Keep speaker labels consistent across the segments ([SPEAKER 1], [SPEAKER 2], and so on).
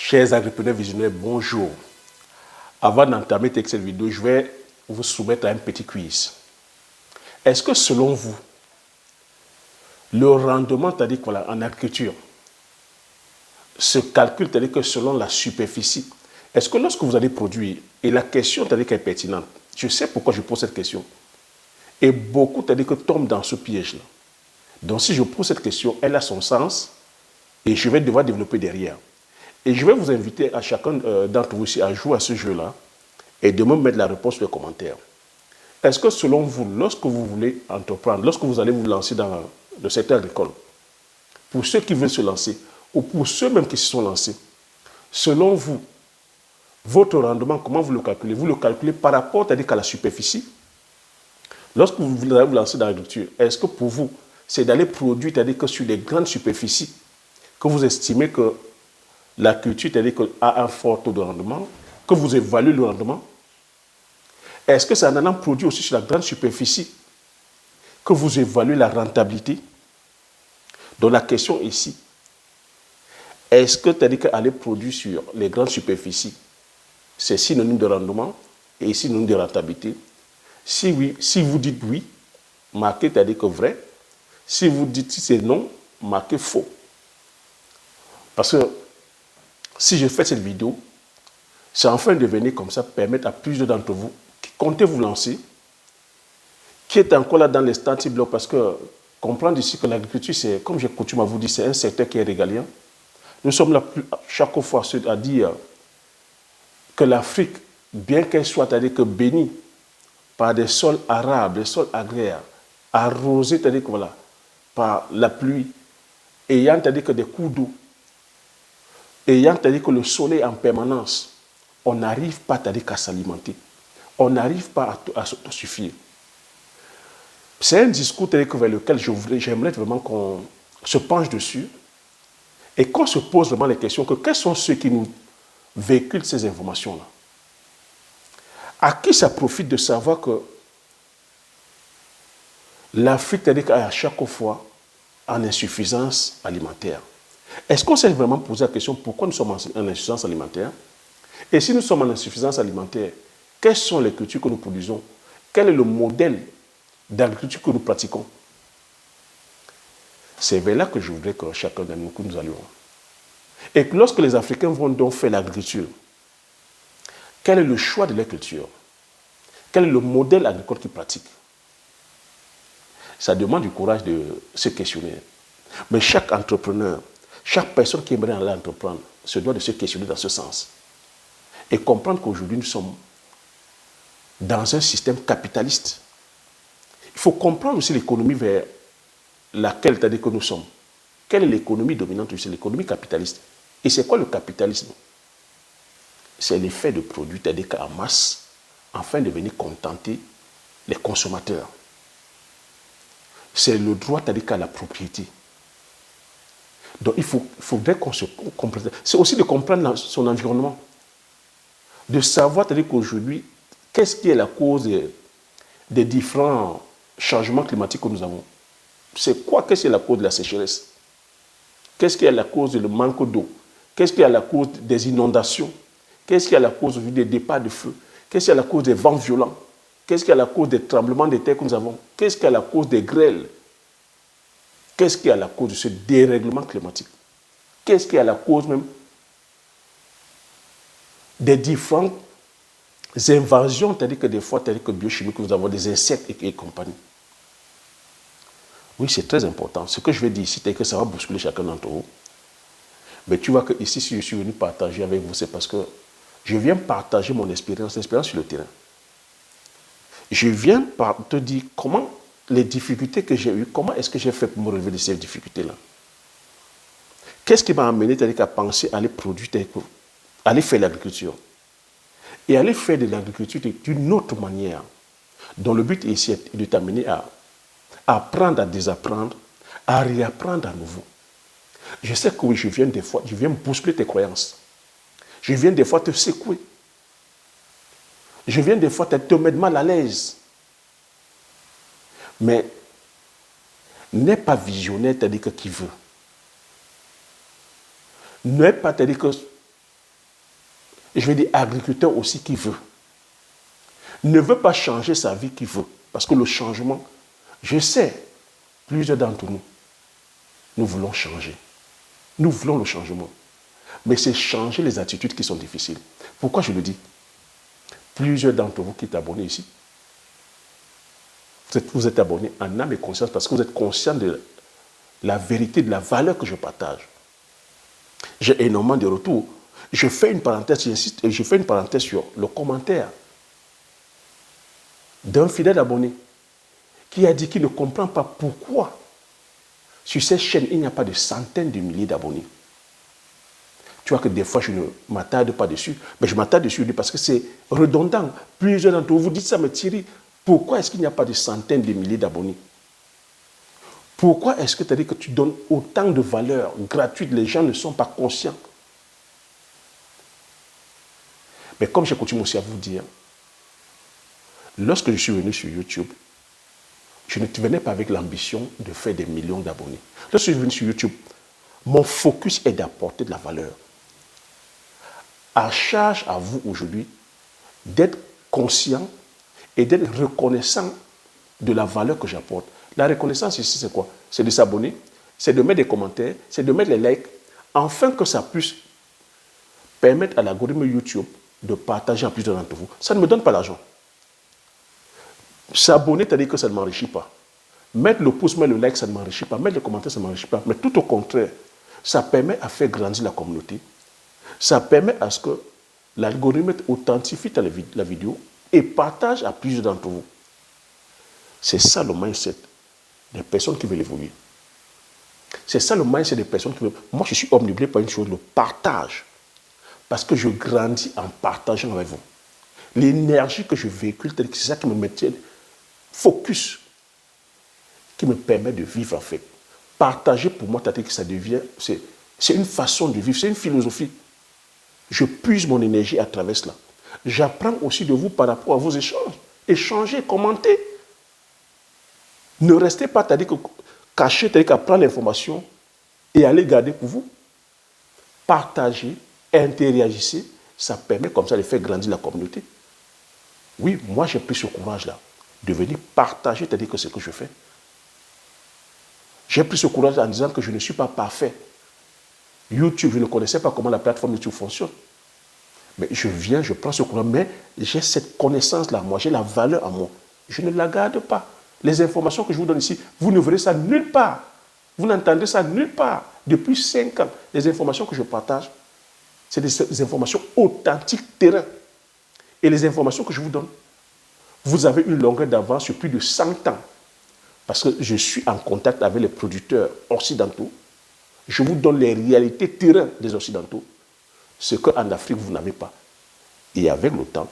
[SPEAKER 1] Chers agripreneurs visionnaires, bonjour. Avant d'entamer cette vidéo, je vais vous soumettre à un petit quiz. Est-ce que selon vous, le rendement, c'est-à-dire voilà, en agriculture, se calcule, c'est-à-dire que selon la superficie, est-ce que lorsque vous allez produire, et la question, c'est-à-dire qu'elle est pertinente, je sais pourquoi je pose cette question, et beaucoup, c'est-à-dire que tombent dans ce piège-là. Donc si je pose cette question, elle a son sens, et je vais devoir développer derrière. Et je vais vous inviter à chacun d'entre vous ici à jouer à ce jeu-là et de me mettre la réponse sur les commentaires. Est-ce que selon vous, lorsque vous voulez entreprendre, lorsque vous allez vous lancer dans le secteur agricole, pour ceux qui veulent se lancer, ou pour ceux même qui se sont lancés, selon vous, votre rendement, comment vous le calculez? Vous le calculez par rapport, c'est-à-dire qu'à la superficie. Lorsque vous voulez vous lancer dans l'agriculture, est-ce que pour vous, c'est d'aller produire, c'est-à-dire que sur les grandes superficies, que vous estimez que la culture, c'est-à-dire qu'elle a un fort taux de rendement, que vous évaluez le rendement? Est-ce que c'est en allant produire aussi sur la grande superficie que vous évaluez la rentabilité? Donc la question ici, est-ce que c'est-à-dire qu'aller produire sur les grandes superficies, c'est synonyme de rendement et synonyme de rentabilité? Si oui, si vous dites oui, marquez c'est-à-dire que vrai. Si vous dites si c'est non, marquez faux. Parce que si je fais cette vidéo, c'est enfin de venir comme ça permettre à plusieurs d'entre vous qui comptez vous lancer, qui est encore là dans les starting blocks, parce que comprendre ici que l'agriculture, c'est, comme j'ai coutume à vous dire, c'est un secteur qui est régalien. Nous sommes là chaque fois à dire que l'Afrique, bien qu'elle soit, c'est-à-dire que bénie par des sols arables, des sols agraires, arrosés, c'est-à-dire que voilà, par la pluie, ayant, c'est-à-dire que des cours d'eau, ayant, c'est-à-dire que le soleil en permanence, on n'arrive pas, c'est-à-dire qu'à s'alimenter. On n'arrive pas à s'autosuffire. C'est un discours vers lequel j'aimerais vraiment qu'on se penche dessus et qu'on se pose vraiment les questions que quels sont ceux qui nous véhiculent ces informations-là? À qui ça profite de savoir que l'Afrique est à chaque fois en insuffisance alimentaire? Est-ce qu'on s'est vraiment posé la question pourquoi nous sommes en insuffisance alimentaire? Et si nous sommes en insuffisance alimentaire, quelles sont les cultures que nous produisons? Quel est le modèle d'agriculture que nous pratiquons? C'est vers là que je voudrais que chacun de nous allions. Et que lorsque les Africains vont donc faire l'agriculture, quel est le choix de leur culture? Quel est le modèle agricole qu'ils pratiquent? Ça demande du courage de se questionner. Mais chaque entrepreneur, chaque personne qui aimerait aller entreprendre, se doit de se questionner dans ce sens. Et comprendre qu'aujourd'hui, nous sommes dans un système capitaliste. Il faut comprendre aussi l'économie vers laquelle, c'est-à-dire que nous sommes. Quelle est l'économie dominante? C'est l'économie capitaliste. Et c'est quoi le capitalisme? C'est l'effet de produits, c'est-à-dire qu'en masse, afin de venir contenter les consommateurs. C'est le droit, c'est-à-dire qu'à la propriété. Donc il faudrait qu'on se comprenne. C'est aussi de comprendre son environnement. De savoir, c'est-à-dire qu'aujourd'hui, qu'est-ce qui est la cause des différents changements climatiques que nous avons? C'est quoi? Qu'est-ce qui est la cause de la sécheresse? Qu'est-ce qui est la cause du manque d'eau? Qu'est-ce qui est la cause des inondations? Qu'est-ce qui est la cause des départs de feu? Qu'est-ce qui est la cause des vents violents? Qu'est-ce qui est la cause des tremblements de terre que nous avons? Qu'est-ce qui est la cause des grêles? Qu'est-ce qui est la cause de ce dérèglement climatique? Qu'est-ce qui est la cause même des différentes invasions, c'est-à-dire que des fois, c'est-à-dire que biochimiques, nous avons des insectes et compagnie. Oui, c'est très important. Ce que je vais dire ici, c'est que ça va bousculer chacun d'entre vous. Mais tu vois que ici, si je suis venu partager avec vous, c'est parce que je viens partager mon expérience sur le terrain. Je viens te dire comment les difficultés que j'ai eues, comment est-ce que j'ai fait pour me relever de ces difficultés-là. Qu'est-ce qui m'a amené à penser à aller produire, à aller faire l'agriculture. Et aller faire de l'agriculture d'une autre manière, dont le but ici est de t'amener à apprendre à désapprendre, à réapprendre à nouveau. Je sais que oui, je viens bousculer tes croyances. Je viens des fois te secouer. Je viens des fois te mettre mal à l'aise. Mais n'aie pas visionnaire, c'est-à-dire que qui veut. N'aie pas, c'est-à-dire que Et je vais dire agriculteur aussi qui veut. Ne veut pas changer sa vie qui veut. Parce que le changement, je sais, plusieurs d'entre nous, nous voulons changer. Nous voulons le changement. Mais c'est changer les attitudes qui sont difficiles. Pourquoi je le dis? Plusieurs d'entre vous qui êtes abonnés ici, vous êtes abonnés en âme et conscience parce que vous êtes conscients de la vérité, de la valeur que je partage. J'ai énormément de retours. Je fais une parenthèse, j'insiste, et je fais une parenthèse sur le commentaire d'un fidèle abonné qui a dit qu'il ne comprend pas pourquoi sur cette chaîne, il n'y a pas de centaines de milliers d'abonnés. Tu vois que des fois, je ne m'attarde pas dessus, mais je m'attarde dessus parce que c'est redondant. Plusieurs d'entre vous dites ça, mais Thierry, pourquoi est-ce qu'il n'y a pas de centaines de milliers d'abonnés? Pourquoi est-ce que tu as dit que tu donnes autant de valeur gratuite? Les gens ne sont pas conscients. Mais comme je continue aussi à vous dire, lorsque je suis venu sur YouTube, je ne venais pas avec l'ambition de faire des millions d'abonnés. Lorsque je suis venu sur YouTube, mon focus est d'apporter de la valeur. À charge à vous aujourd'hui d'être conscient et d'être reconnaissant de la valeur que j'apporte. La reconnaissance ici, c'est quoi? C'est de s'abonner, c'est de mettre des commentaires, c'est de mettre les likes, afin que ça puisse permettre à l'algorithme YouTube de partager à plusieurs d'entre vous. Ça ne me donne pas l'argent. S'abonner, c'est-à-dire que ça ne m'enrichit pas. Mettre le pouce, mettre le like, ça ne m'enrichit pas. Mettre le commentaire, ça ne m'enrichit pas. Mais tout au contraire, ça permet à faire grandir la communauté. Ça permet à ce que l'algorithme authentifie la vidéo et partage à plusieurs d'entre vous. C'est ça le mindset des personnes qui veulent évoluer. C'est ça le mindset des personnes qui veulent... Moi, je suis omnibulé par une chose, le partage. Parce que je grandis en partageant avec vous. L'énergie que je véhicule, c'est ça qui me maintient focus, qui me permet de vivre en fait. Partager pour moi, que ça devient... C'est une façon de vivre, c'est une philosophie. Je puise mon énergie à travers cela. J'apprends aussi de vous par rapport à vos échanges. Échangez, commentez. Ne restez pas, caché, qu'à prendre l'information et aller garder pour vous. Partagez, interagissez, ça permet comme ça de faire grandir la communauté. Oui, moi j'ai pris ce courage-là, de venir partager, c'est-à-dire que c'est ce que je fais. J'ai pris ce courage en disant que je ne suis pas parfait. YouTube, je ne connaissais pas comment la plateforme YouTube fonctionne. Mais je viens, je prends ce courage, mais j'ai cette connaissance-là, moi, j'ai la valeur en moi. Je ne la garde pas. Les informations que je vous donne ici, vous ne verrez ça nulle part. Vous n'entendrez ça nulle part. Depuis 5 ans, les informations que je partage, c'est des informations authentiques terrain. Et les informations que je vous donne, vous avez une longueur d'avance sur plus de 100 ans. Parce que je suis en contact avec les producteurs occidentaux. Je vous donne les réalités terrain des occidentaux. Ce qu'en Afrique, vous n'avez pas. Et avec le temps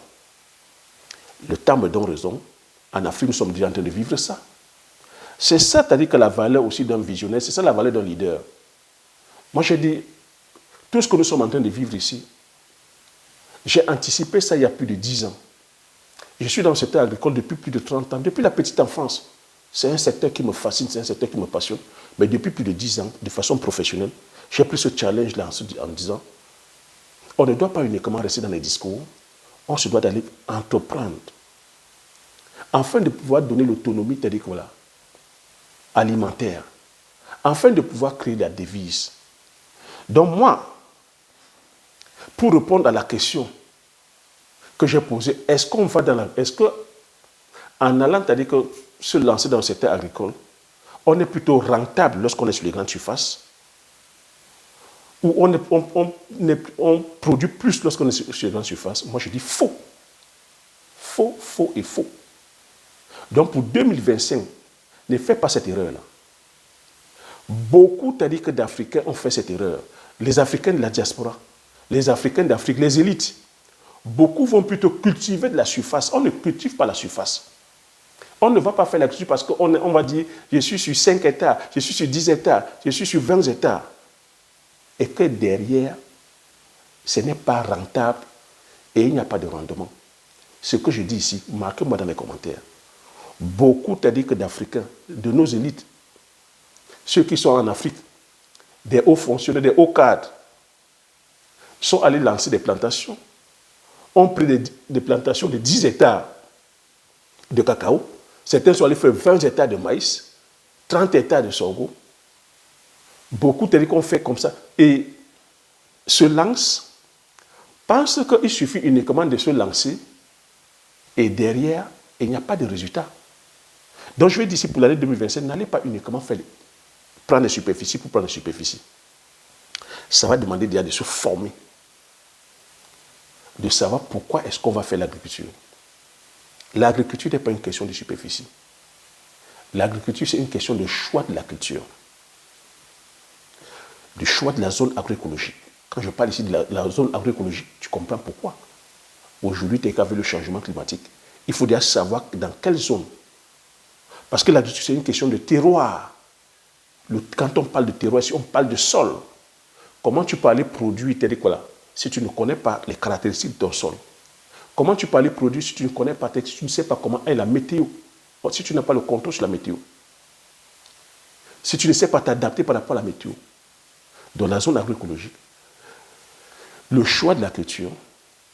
[SPEAKER 1] me donne raison. En Afrique, nous sommes déjà en train de vivre ça. C'est ça, c'est-à-dire que la valeur aussi d'un visionnaire, c'est ça la valeur d'un leader. Moi, je dis, tout ce que nous sommes en train de vivre ici, j'ai anticipé ça il y a plus de 10 ans. Je suis dans le secteur agricole depuis plus de 30 ans, depuis la petite enfance. C'est un secteur qui me fascine, c'est un secteur qui me passionne. Mais depuis plus de 10 ans, de façon professionnelle, j'ai pris ce challenge-là en disant, on ne doit pas uniquement rester dans les discours, on se doit d'aller entreprendre. Afin de pouvoir donner l'autonomie, c'est-à-dire que voilà, alimentaire, afin de pouvoir créer la devise. Donc moi, pour répondre à la question que j'ai posée, est-ce qu'on va dans la... Est-ce qu'en allant, c'est-à-dire que se lancer dans le secteur agricole, on est plutôt rentable lorsqu'on est sur les grandes surfaces, ou on produit plus lorsqu'on est sur les grandes surfaces? Moi, je dis faux. Faux, faux et faux. Donc pour 2025, ne faites pas cette erreur-là. Beaucoup, t'as dit que d'Africains ont fait cette erreur. Les Africains de la diaspora, les Africains d'Afrique, les élites. Beaucoup vont plutôt cultiver de la surface. On ne cultive pas la surface. On ne va pas faire la culture parce qu'on va dire, je suis sur 5 hectares, je suis sur 10 hectares, je suis sur 20 hectares. Et que derrière, ce n'est pas rentable et il n'y a pas de rendement. Ce que je dis ici, marquez-moi dans les commentaires. Beaucoup, t'as dit que d'Africains, de nos élites, ceux qui sont en Afrique, des hauts fonctionnaires, des hauts cadres, sont allés lancer des plantations ont pris des plantations de 10 hectares de cacao. Certains sont allés faire 20 hectares de maïs, 30 hectares de sorgho. Beaucoup de qu'on fait comme ça et se lancent parce qu'il suffit uniquement de se lancer et derrière, il n'y a pas de résultat. Donc je vais dire ici pour l'année 2025, n'allez pas uniquement prendre des superficies pour prendre des superficies. Ça va demander déjà de se former, de savoir pourquoi est-ce qu'on va faire l'agriculture. L'agriculture n'est pas une question de superficie. L'agriculture, c'est une question de choix de la culture, du choix de la zone agroécologique. Quand je parle ici de la zone agroécologique, tu comprends pourquoi. Aujourd'hui, tu es qu'avec le changement climatique. Il faut déjà savoir dans quelle zone. Parce que l'agriculture, c'est une question de terroir. Quand on parle de terroir, si on parle de sol, comment tu peux aller produire tes quoi là, si tu ne connais pas les caractéristiques de ton sol? Comment tu peux aller produire si tu ne connais pas, si tu ne sais pas comment est la météo? Si tu n'as pas le contrôle sur la météo. Si tu ne sais pas t'adapter par rapport à la météo. Dans la zone agroécologique, le choix de la culture,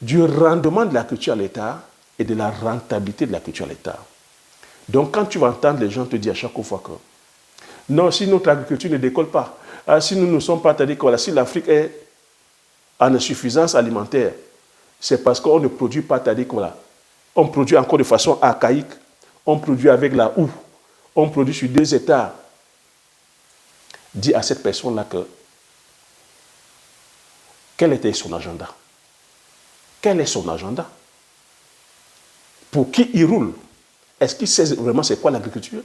[SPEAKER 1] du rendement de la culture à l'hectare et de la rentabilité de la culture à l'hectare. Donc quand tu vas entendre les gens te dire à chaque fois que non, si notre agriculture ne décolle pas, si nous ne sommes pas, c'est-à-dire que voilà, si l'Afrique est en insuffisance alimentaire, c'est parce qu'on ne produit pas, c'est-à-dire que voilà, on produit encore de façon archaïque, on produit avec la houe, on produit sur 2 hectares. Dis à cette personne-là que quel était son agenda? Quel est son agenda? Pour qui il roule? Est-ce qu'il sait vraiment c'est quoi l'agriculture?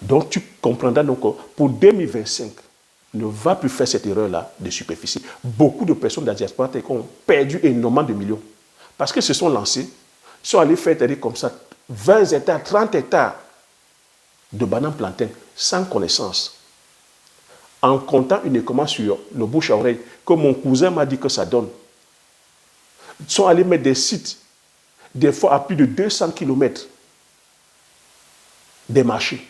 [SPEAKER 1] Donc tu comprendras donc que pour 2025, ne va plus faire cette erreur-là de superficie. Beaucoup de personnes de la diaspora ont perdu énormément de millions. Parce qu'ils se sont lancés, sont allés faire comme ça 20 hectares, 30 hectares de bananes plantains sans connaissance. En comptant uniquement sur le bouche à oreille, que mon cousin m'a dit que ça donne. Ils sont allés mettre des sites, des fois à plus de 200 km des marchés.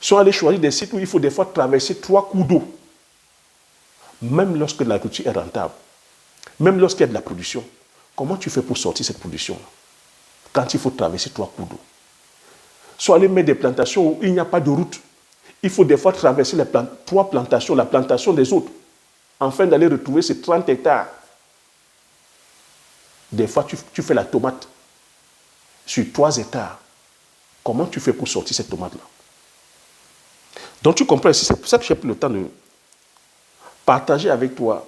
[SPEAKER 1] Ils sont allés choisir des sites où il faut des fois traverser 3 coups d'eau. Même lorsque l'agriculture est rentable, même lorsqu'il y a de la production, comment tu fais pour sortir cette production-là quand il faut traverser 3 coups d'eau? Ils sont allés mettre des plantations où il n'y a pas de route. Il faut des fois traverser les 3 plantations, la plantation des autres, afin d'aller retrouver ces 30 hectares. Des fois, tu fais la tomate sur 3 hectares. Comment tu fais pour sortir cette tomate-là? Donc tu comprends ici, c'est pour ça que j'ai pris le temps de partager avec toi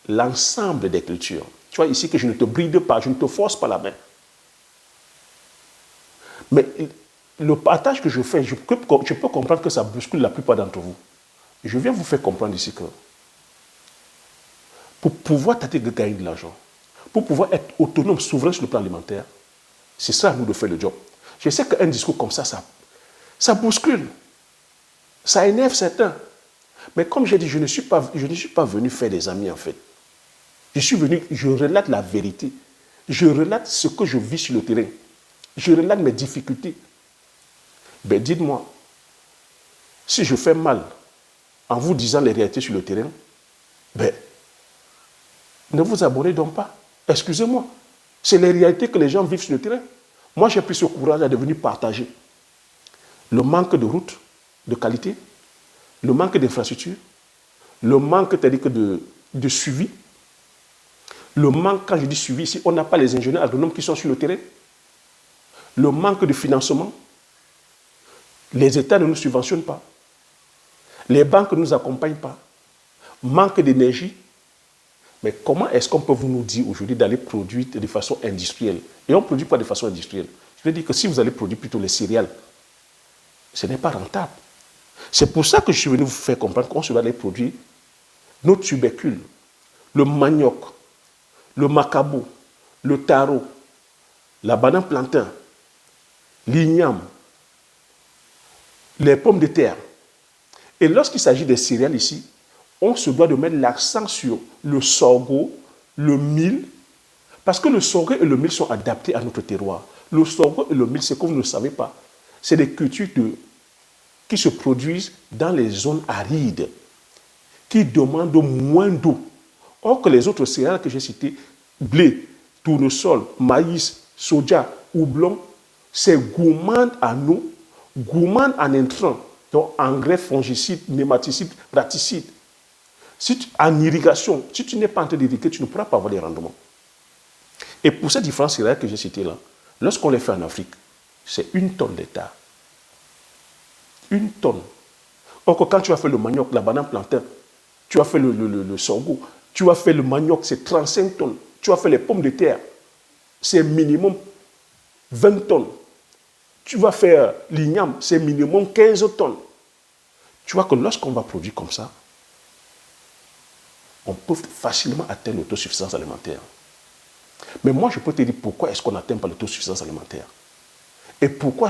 [SPEAKER 1] l'ensemble des cultures. Tu vois ici que je ne te bride pas, je ne te force pas la main. Mais le partage que je fais, je peux comprendre que ça bouscule la plupart d'entre vous. Je viens vous faire comprendre ici que pour pouvoir gagner de l'argent, pour pouvoir être autonome, souverain sur le plan alimentaire, c'est ça à nous de faire le job. Je sais qu'un discours comme ça bouscule. Ça énerve certains. Mais comme j'ai dit, je ne suis pas venu faire des amis en fait. Je suis venu, je relate la vérité. Je relate ce que je vis sur le terrain. Je relate mes difficultés. Ben dites-moi, si je fais mal en vous disant les réalités sur le terrain, ben, ne vous abonnez donc pas. Excusez-moi. C'est les réalités que les gens vivent sur le terrain. Moi, j'ai pris ce courage à devenir partager. Le manque de routes de qualité, le manque d'infrastructures, le manque de suivi, le manque, quand je dis suivi ici, on n'a pas les ingénieurs agronomes qui sont sur le terrain, le manque de financement, les États ne nous subventionnent pas, les banques ne nous accompagnent pas, manque d'énergie. Mais comment est-ce qu'on peut vous nous dire aujourd'hui d'aller produire de façon industrielle? Et on ne produit pas de façon industrielle. Je veux dire que si vous allez produire plutôt les céréales, ce n'est pas rentable. C'est pour ça que je suis venu vous faire comprendre qu'on se va aller produire nos tubercules, le manioc, le macabo, le taro, la banane plantain, l'igname, les pommes de terre. Et lorsqu'il s'agit des céréales ici, on se doit de mettre l'accent sur le sorgho, le mil, parce que le sorgho et le mil sont adaptés à notre terroir. Le sorgho et le mil, c'est que vous ne le savez pas, c'est des cultures qui se produisent dans les zones arides, qui demandent moins d'eau. Or que les autres céréales que j'ai citées blé, tournesol, maïs, soja, houblon, c'est gourmand en eau, gourmand en intrants, donc engrais, fongicides, nématicides, raticides. En irrigation, si tu n'es pas en train d'irriguer, tu ne pourras pas avoir des rendements. Et pour ces différences céréales que j'ai citées là, lorsqu'on les fait en Afrique, c'est 1 tonne d'hectare. 1 tonne. Or, quand tu as fait le manioc, la banane plantain, tu as fait le sorgho, tu as fait le manioc, c'est 35 tonnes. Tu as fait les pommes de terre, c'est minimum 20 tonnes. Tu vas faire l'igname, c'est minimum 15 tonnes. Tu vois que lorsqu'on va produire comme ça, on peut facilement atteindre l'autosuffisance alimentaire. Mais moi, je peux te dire pourquoi est-ce qu'on n'atteint pas l'autosuffisance alimentaire. Et pourquoi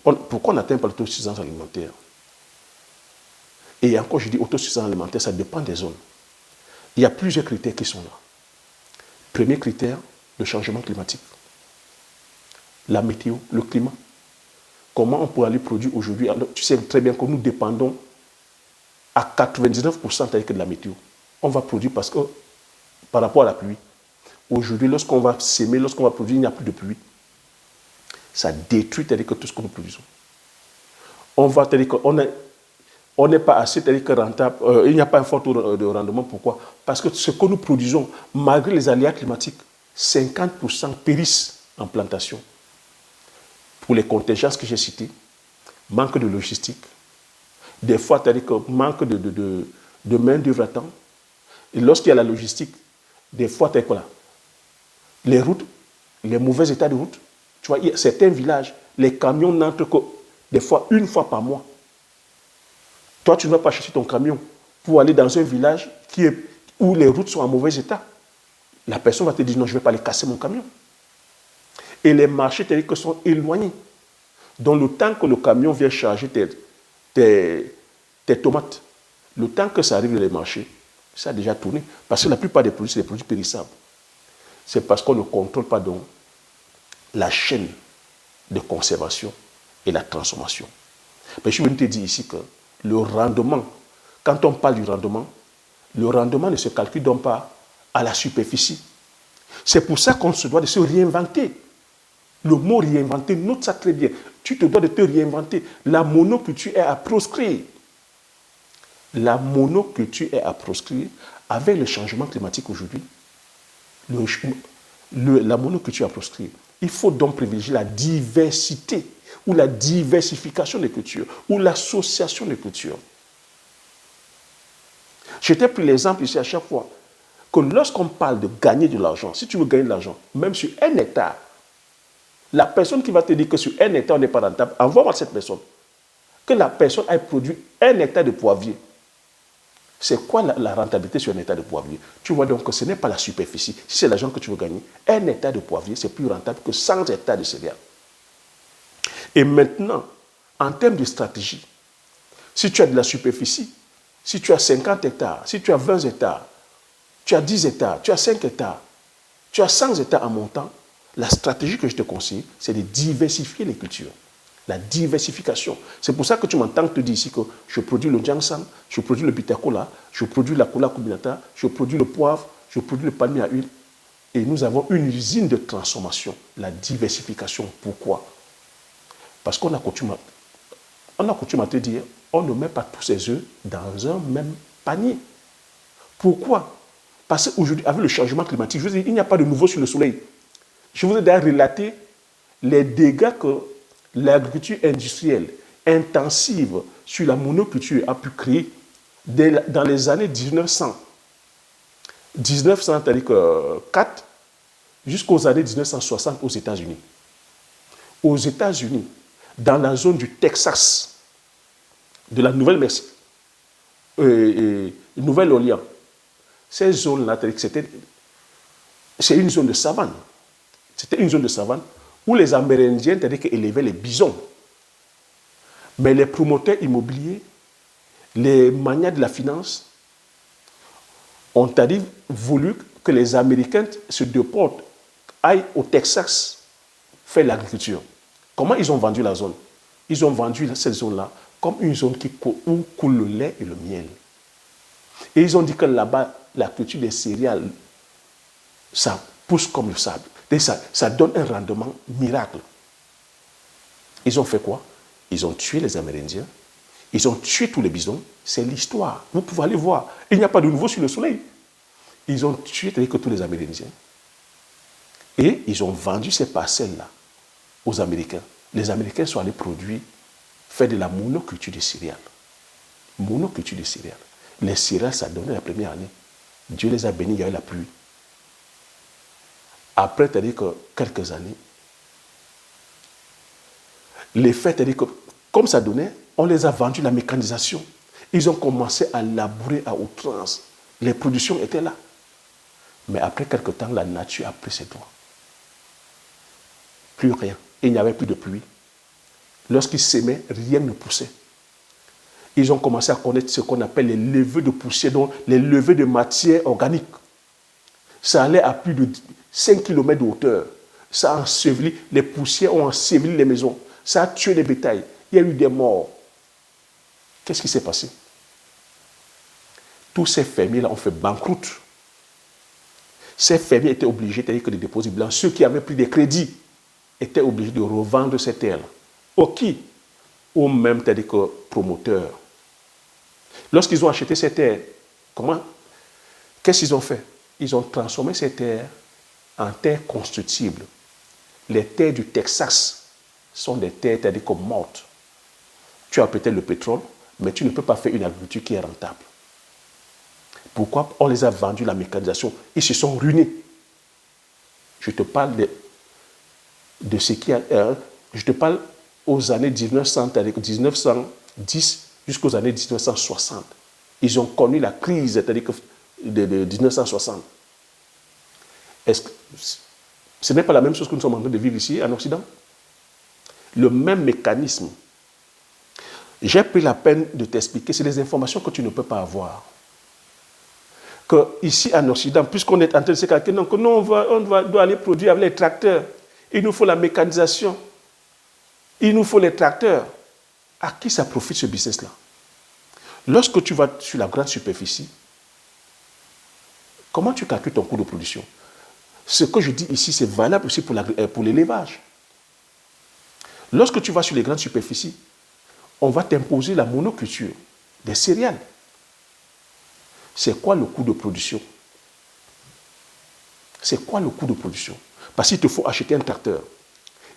[SPEAKER 1] on n'atteint pas l'autosuffisance alimentaire. Et encore, je dis autosuffisance alimentaire, ça dépend des zones. Il y a plusieurs critères qui sont là. Premier critère, le changement climatique. La météo, le climat. Comment on peut aller produire aujourd'hui? Tu sais très bien que nous dépendons à 99% avec de la météo. On va produire parce que, par rapport à la pluie, aujourd'hui, lorsqu'on va s'aimer, lorsqu'on va produire, il n'y a plus de pluie. Ça détruit tout ce que nous produisons. On n'est pas assez rentable, il n'y a pas un fort taux de rendement. Pourquoi? Parce que ce que nous produisons, malgré les aléas climatiques, 50% périssent en plantation. Pour les contingences que j'ai citées, manque de logistique, des fois, manque de main-d'œuvre à temps. Et lorsqu'il y a la logistique, des fois, les routes, les mauvais états de route. Tu vois, il y a certains villages, les camions n'entrent que des fois 1 fois par mois. Toi, tu ne vas pas chercher ton camion pour aller dans un village où les routes sont en mauvais état. La personne va te dire non, je ne vais pas aller casser mon camion. Et les marchés sont éloignés. Donc le temps que le camion vient charger tes tomates, le temps que ça arrive dans les marchés, ça a déjà tourné. Parce que la plupart des produits, c'est des produits périssables. C'est parce qu'on ne contrôle pas donc la chaîne de conservation et la transformation. Mais je veux te dire ici que le rendement, quand on parle du rendement, le rendement ne se calcule donc pas à la superficie. C'est pour ça qu'on se doit de se réinventer. Le mot réinventer, note ça très bien. Tu te dois de te réinventer. La monoculture est à proscrire. La monoculture est à proscrire. Avec le changement climatique aujourd'hui, la monoculture est à proscrire. Il faut donc privilégier la diversité ou la diversification des cultures ou l'association des cultures. Je t'ai pris l'exemple ici à chaque fois que lorsqu'on parle de gagner de l'argent, si tu veux gagner de l'argent, même sur 1 hectare, la personne qui va te dire que sur 1 hectare on n'est pas rentable, envoie-moi cette personne. Que la personne ait produit 1 hectare de poivrier. C'est quoi la rentabilité sur 1 hectare de poivrier? Tu vois donc que ce n'est pas la superficie. Si c'est l'argent que tu veux gagner, 1 hectare de poivrier, c'est plus rentable que 100 hectares de céréales. Et maintenant, en termes de stratégie, si tu as de la superficie, si tu as 50 hectares, si tu as 20 hectares, tu as 10 hectares, tu as 5 hectares, tu as 100 hectares en montant, la stratégie que je te conseille, c'est de diversifier les cultures. La diversification. C'est pour ça que tu m'entends te dire ici que je produis le Jiangshan, je produis le Bitacola, je produis la cola combinata, je produis le poivre, je produis le palmier à huile. Et nous avons une usine de transformation. La diversification. Pourquoi? Parce qu'on a coutume à te dire, on ne met pas tous ses œufs dans un même panier. Pourquoi? Parce qu'aujourd'hui, avec le changement climatique, je veux dire, il n'y a pas de nouveau sur le soleil. Je vous ai d'ailleurs relaté les dégâts que l'agriculture industrielle intensive sur la monoculture a pu créer dans les années 1904 jusqu'aux années 1960 aux États-Unis. Aux États-Unis, dans la zone du Texas, de la Nouvelle-Orléans, ces zones-là, c'est une zone de savane. C'était une zone de savane où les Amérindiens élevaient les bisons. Mais les promoteurs immobiliers, les magnats de la finance, ont voulu que les Américains se déportent, aillent au Texas faire l'agriculture. Comment ils ont vendu la zone? Ils ont vendu cette zone-là comme une zone où coule le lait et le miel. Et ils ont dit que là-bas, la culture des céréales Ça pousse comme le sable. Et ça donne un rendement miracle. Ils ont fait quoi? Ils ont tué les Amérindiens. Ils ont tué tous les bisons. C'est l'histoire. Vous pouvez aller voir. Il n'y a pas de nouveau sur le soleil. Ils ont tué tous les Amérindiens. Et ils ont vendu ces parcelles-là aux Américains. Les Américains sont allés produire, faire de la monoculture de céréales. Monoculture de céréales. Les céréales, ça donnait la première année. Dieu les a bénis, il y a eu la pluie. Après, c'est-à-dire que quelques années, l'effet, c'est-à-dire que comme ça donnait, on les a vendus la mécanisation. Ils ont commencé à labourer à outrance. Les productions étaient là. Mais après quelque temps, la nature a pris ses droits. Plus rien. Il n'y avait plus de pluie. Lorsqu'ils s'aimaient, rien ne poussait. Ils ont commencé à connaître ce qu'on appelle les levées de poussière, donc les levées de matière organique. Ça allait à plus de 5 km de hauteur. Ça a enseveli, les poussières ont enseveli les maisons. Ça a tué les bétails. Il y a eu des morts. Qu'est-ce qui s'est passé? Tous ces fermiers-là ont fait banqueroute. Ces fermiers étaient obligés, c'est-à-dire que les déposits blancs, ceux qui avaient pris des crédits, étaient obligés de revendre ces terres-là. Au qui? Aux mêmes, c'est-à-dire que promoteurs. Lorsqu'ils ont acheté ces terres, qu'est-ce qu'ils ont fait? Ils ont transformé ces terres en terres constructibles. Les terres du Texas sont des terres, c'est-à-dire comme mortes. Tu as peut-être le pétrole, mais tu ne peux pas faire une agriculture qui est rentable. Pourquoi? On les a vendus la mécanisation. Ils se sont ruinés. Je te parle de ce qui a... je te parle aux années 1910 jusqu'aux années 1960. Ils ont connu la crise, c'est-à-dire de 1960. Est-ce que ce n'est pas la même chose que nous sommes en train de vivre ici en Occident? Le même mécanisme. J'ai pris la peine de t'expliquer, c'est des informations que tu ne peux pas avoir. Que ici en Occident, puisqu'on est en train de se calculer, que non, on doit aller produire avec les tracteurs. Il nous faut la mécanisation. Il nous faut les tracteurs. À qui ça profite ce business-là? Lorsque tu vas sur la grande superficie, comment tu calcules ton coût de production? Ce que je dis ici, c'est valable aussi pour l'élevage. Lorsque tu vas sur les grandes superficies, on va t'imposer la monoculture des céréales. C'est quoi le coût de production? C'est quoi le coût de production? Parce qu'il te faut acheter un tracteur,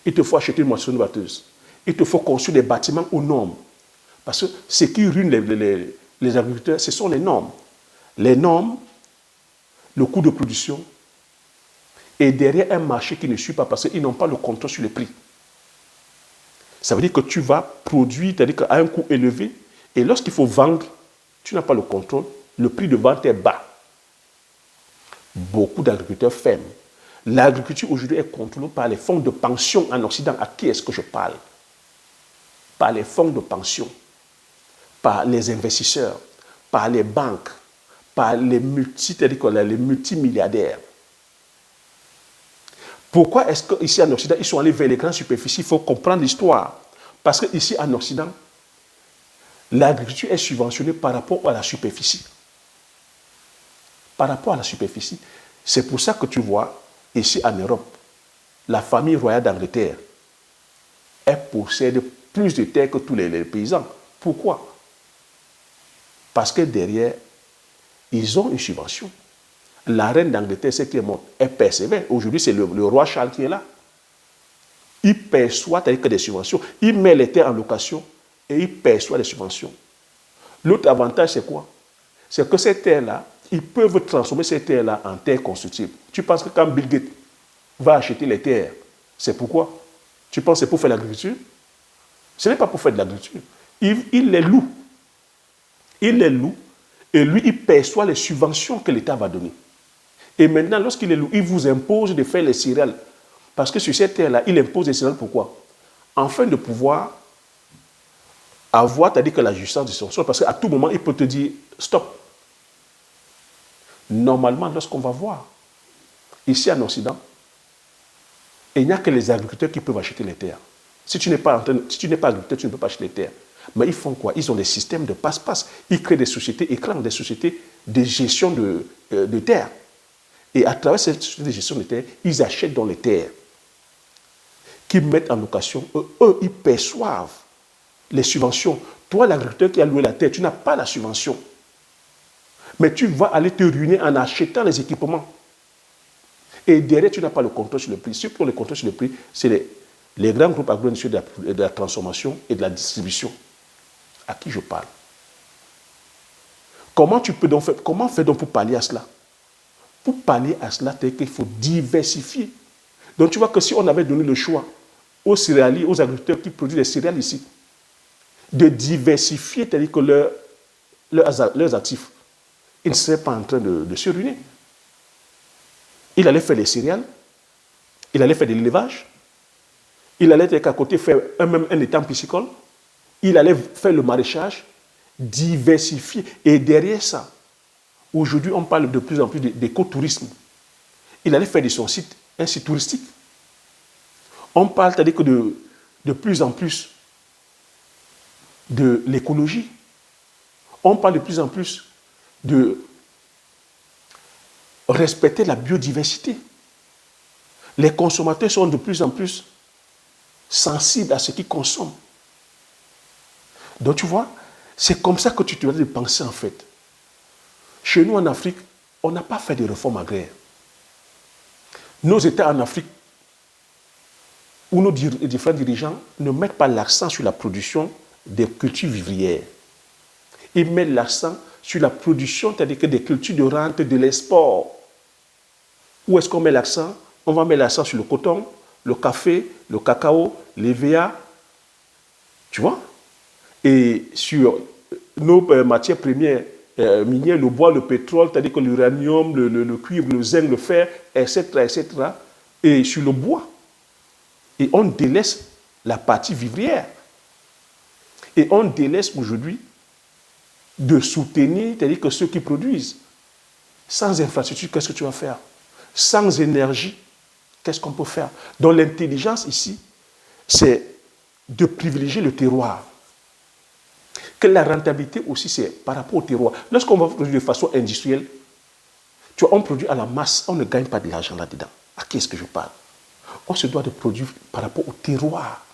[SPEAKER 1] il te faut acheter une moissonneuse-batteuse, il te faut construire des bâtiments aux normes. Parce que ce qui ruine les agriculteurs, ce sont les normes. Les normes, le coût de production, et derrière un marché qui ne suit pas parce qu'ils n'ont pas le contrôle sur les prix. Ça veut dire que tu vas produire, c'est-à-dire à un coût élevé, et lorsqu'il faut vendre, tu n'as pas le contrôle, le prix de vente est bas. Beaucoup d'agriculteurs ferment. L'agriculture aujourd'hui est contrôlée par les fonds de pension en Occident. À qui est-ce que je parle? Par les fonds de pension, par les investisseurs, par les banques, par les multimilliardaires. Pourquoi est-ce qu'ici en Occident, ils sont allés vers les grandes superficies? Il faut comprendre l'histoire. Parce qu'ici en Occident, l'agriculture est subventionnée par rapport à la superficie. Par rapport à la superficie. C'est pour ça que tu vois, ici en Europe, la famille royale d'Angleterre, elle possède plus de terres que tous les paysans. Pourquoi? Parce que derrière, ils ont une subvention. La reine d'Angleterre, c'est qui est morte, elle persévère. Aujourd'hui, c'est le roi Charles qui est là. Il perçoit avec des subventions. Il met les terres en location et il perçoit les subventions. L'autre avantage, c'est quoi? C'est que ces terres-là, ils peuvent transformer ces terres-là en terres constructibles. Tu penses que quand Bill Gates va acheter les terres, c'est pourquoi? Tu penses que c'est pour faire l'agriculture? Ce n'est pas pour faire de l'agriculture. Il les loue. Il les loue et lui, il perçoit les subventions que l'État va donner. Et maintenant, lorsqu'il les loue, il vous impose de faire les céréales. Parce que sur cette terre-là, il impose les céréales. Pourquoi? Afin de pouvoir avoir, c'est-à-dire que la justice de son sol, parce qu'à tout moment, il peut te dire stop. Normalement, lorsqu'on va voir, ici en Occident, il n'y a que les agriculteurs qui peuvent acheter les terres. Si tu n'es pas agriculteur, tu ne peux pas acheter les terres. Mais ils font quoi? Ils ont des systèmes de passe-passe. Ils créent des sociétés écrans, des sociétés de gestion de terres. Et à travers cette société de gestion des terres, ils achètent dans les terres, qu'ils mettent en location. Eux, ils perçoivent les subventions. Toi, l'agriculteur qui a loué la terre, tu n'as pas la subvention. Mais tu vas aller te ruiner en achetant les équipements. Et derrière, tu n'as pas le contrôle sur le prix. Ceux qui ont le contrôle sur le prix, c'est les grands groupes agro-industriels de la transformation et de la distribution. À qui je parle? Comment faire donc pour pallier à cela? Pour pallier à cela, c'est qu'il faut diversifier. Donc tu vois que si on avait donné le choix aux céréaliers, aux agriculteurs qui produisent des céréales ici, de diversifier, c'est-à-dire que leurs actifs, ils ne seraient pas en train de se ruiner. Il allait faire les céréales, il allait faire de l'élevage, il allait à côté faire même un étang piscicole, il allait faire le maraîchage, diversifier. Et derrière ça, aujourd'hui, on parle de plus en plus d'écotourisme. Il allait faire de son site un site touristique. On parle, c'est-à-dire que de plus en plus de l'écologie. On parle de plus en plus de respecter la biodiversité. Les consommateurs sont de plus en plus sensibles à ce qu'ils consomment. Donc tu vois, c'est comme ça que tu te dois de penser en fait. Chez nous en Afrique, on n'a pas fait de réforme agraire. Nos États en Afrique, où nos différents dirigeants ne mettent pas l'accent sur la production des cultures vivrières. Ils mettent l'accent sur la production, c'est-à-dire que des cultures de rente, de l'export. Où est-ce qu'on met l'accent? On va mettre l'accent sur le coton, le café, le cacao, l'EVA, tu vois? Et sur nos matières premières minières, le bois, le pétrole, c'est-à-dire que l'uranium, le cuivre, le zinc, le fer, etc., etc., et sur le bois. Et on délaisse la partie vivrière. Et on délaisse aujourd'hui de soutenir, c'est-à-dire que ceux qui produisent. Sans infrastructure, qu'est-ce que tu vas faire? Sans énergie, qu'est-ce qu'on peut faire? Donc l'intelligence ici, c'est de privilégier le terroir. Que la rentabilité aussi, c'est par rapport au terroir. Lorsqu'on va produire de façon industrielle, tu vois, on produit à la masse, on ne gagne pas de l'argent là-dedans. À qui est-ce que je parle? On se doit de produire par rapport au terroir,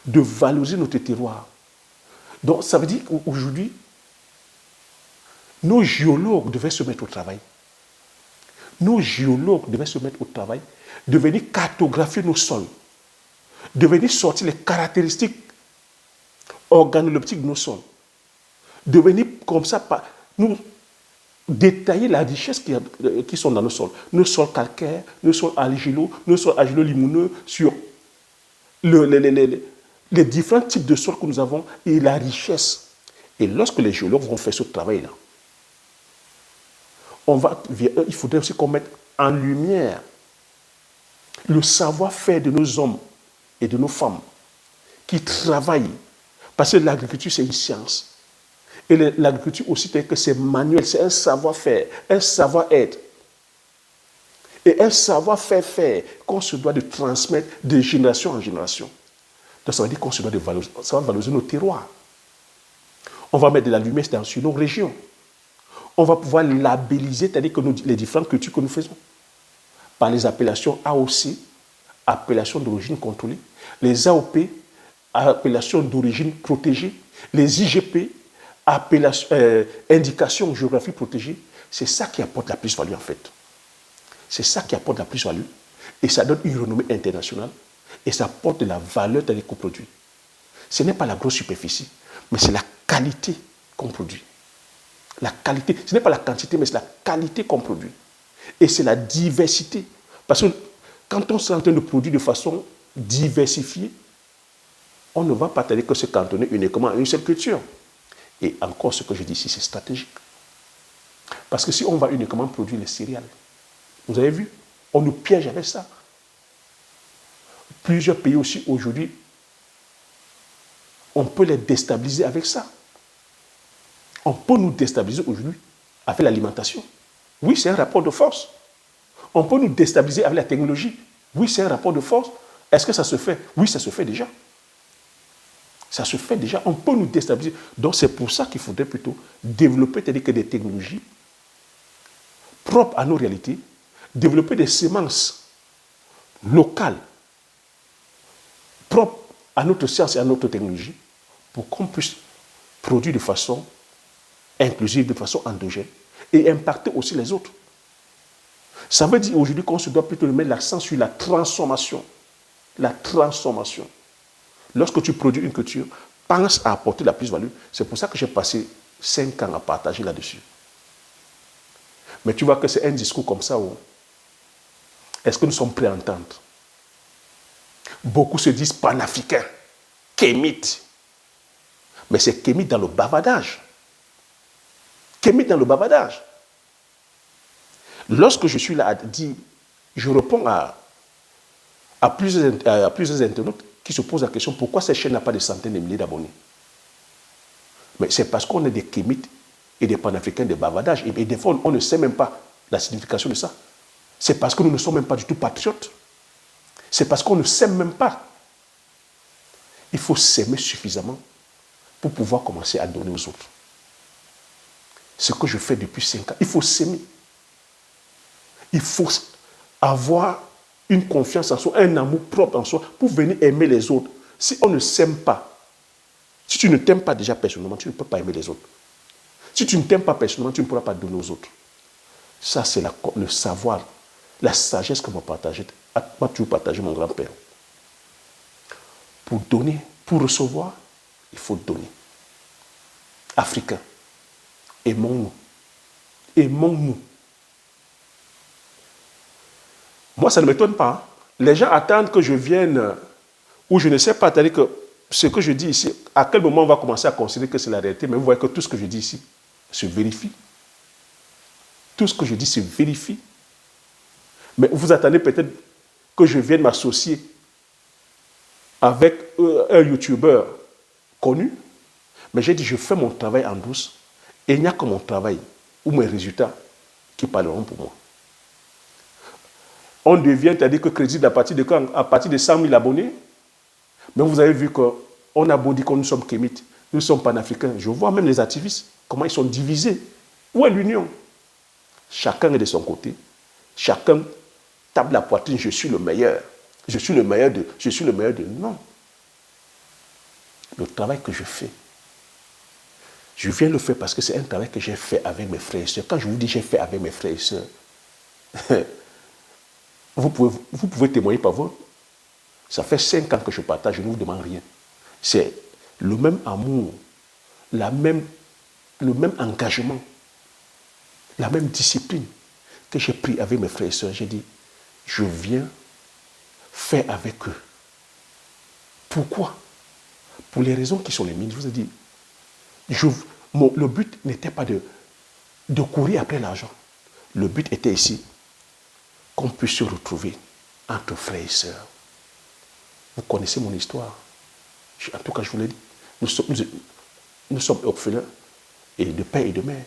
[SPEAKER 1] de valoriser notre terroir. Donc ça veut dire qu'aujourd'hui, nos géologues devaient se mettre au travail. Nos géologues devaient se mettre au travail, de venir cartographier nos sols, de venir sortir les caractéristiques organoleptiques de nos sols, de venir comme ça nous détailler la richesse qui sont dans nos sols calcaires, nos sols argilo-limoneux, sur les différents types de sols que nous avons et la richesse. Et lorsque les géologues vont faire ce travail-là, il faudrait aussi qu'on mette en lumière le savoir-faire de nos hommes et de nos femmes qui travaillent. Parce que l'agriculture, c'est une science. Et l'agriculture aussi, c'est manuel, c'est un savoir-faire, un savoir-être. Et un savoir-faire qu'on se doit de transmettre de génération en génération. Donc ça veut dire qu'on se doit de valoriser nos terroirs. On va mettre de la lumière sur nos régions. On va pouvoir labelliser, c'est-à-dire que les différentes cultures que nous faisons, par les appellations AOC, appellations d'origine contrôlée, les AOP, appellations d'origine protégée, les IGP, indications géographiques protégées. C'est ça qui apporte la plus-value en fait. C'est ça qui apporte la plus-value. Et ça donne une renommée internationale. Et ça apporte de la valeur dans les coproduits. Ce n'est pas la grosse superficie, mais c'est la qualité qu'on produit. La qualité, ce n'est pas la quantité, mais c'est la qualité qu'on produit. Et c'est la diversité. Parce que quand on est en train de produire de façon diversifiée, on ne va pas que se cantonner uniquement à une seule culture. Et encore, ce que je dis ici, c'est stratégique. Parce que si on va uniquement produire les céréales, vous avez vu, on nous piège avec ça. Plusieurs pays aussi aujourd'hui, on peut les déstabiliser avec ça. On peut nous déstabiliser aujourd'hui avec l'alimentation. Oui, c'est un rapport de force. On peut nous déstabiliser avec la technologie. Oui, c'est un rapport de force. Est-ce que ça se fait? Oui, ça se fait déjà. Ça se fait déjà. On peut nous déstabiliser. Donc, c'est pour ça qu'il faudrait plutôt développer des technologies propres à nos réalités, développer des semences locales, propres à notre science et à notre technologie, pour qu'on puisse produire de façon inclusive, de façon endogène, et impacter aussi les autres. Ça veut dire aujourd'hui qu'on se doit plutôt mettre l'accent sur la transformation. La transformation. Lorsque tu produis une culture, pense à apporter la plus-value. C'est pour ça que j'ai passé 5 ans à partager là-dessus. Mais tu vois que c'est un discours comme ça où est-ce que nous sommes prêts à entendre? Beaucoup se disent panafricains, kémites. Mais c'est kémite dans le bavardage. Kémite dans le bavardage. Lorsque je suis là à dire, je réponds à plusieurs internautes qui se posent la question pourquoi cette chaîne n'a pas de centaines de milliers d'abonnés. Mais c'est parce qu'on est des kémites et des panafricains de bavardage. Et des fois, on ne sait même pas la signification de ça. C'est parce que nous ne sommes même pas du tout patriotes. C'est parce qu'on ne s'aime même pas. Il faut s'aimer suffisamment pour pouvoir commencer à donner aux autres. Ce que je fais depuis 5 ans, il faut s'aimer. Il faut avoir une confiance en soi, un amour propre en soi pour venir aimer les autres. Si on ne s'aime pas, si tu ne t'aimes pas déjà personnellement, tu ne peux pas aimer les autres. Si tu ne t'aimes pas personnellement, tu ne pourras pas donner aux autres. Ça, c'est le savoir, la sagesse que m'a toujours partagé mon grand-père. Pour donner, pour recevoir, il faut donner. Africains, aimons-nous. Aimons-nous. Moi, ça ne m'étonne pas. Les gens attendent que je vienne, ou je ne sais pas, c'est-à-dire que ce que je dis ici, à quel moment on va commencer à considérer que c'est la réalité, mais vous voyez que tout ce que je dis ici se vérifie. Tout ce que je dis se vérifie. Mais vous attendez peut-être que je vienne m'associer avec un YouTuber connu, mais j'ai dit, je fais mon travail en douce, et il n'y a que mon travail ou mes résultats qui parleront pour moi. On devient, c'est-à-dire que crédit à partir de quand? À partir de 100 000 abonnés. Mais vous avez vu qu'on a beau dire que nous sommes kémites, nous sommes panafricains. Je vois même les activistes, comment ils sont divisés. Où est l'union? Chacun est de son côté. Chacun tape la poitrine, je suis le meilleur. Je suis le meilleur de... Non. Le travail que je fais, je viens le faire parce que c'est un travail que j'ai fait avec mes frères et sœurs. Quand je vous dis j'ai fait avec mes frères et sœurs, vous pouvez témoigner par vous. Ça fait 5 ans que je partage, je ne vous demande rien. C'est le même amour, le même engagement, la même discipline que j'ai pris avec mes frères et sœurs. J'ai dit, je viens faire avec eux. Pourquoi? Pour les raisons qui sont les miennes. Je vous ai dit, le but n'était pas de courir après l'argent. Le but était ici qu'on puisse se retrouver entre frères et sœurs. Vous connaissez mon histoire. En tout cas, je vous l'ai dit. Nous sommes orphelins et de père et de mère.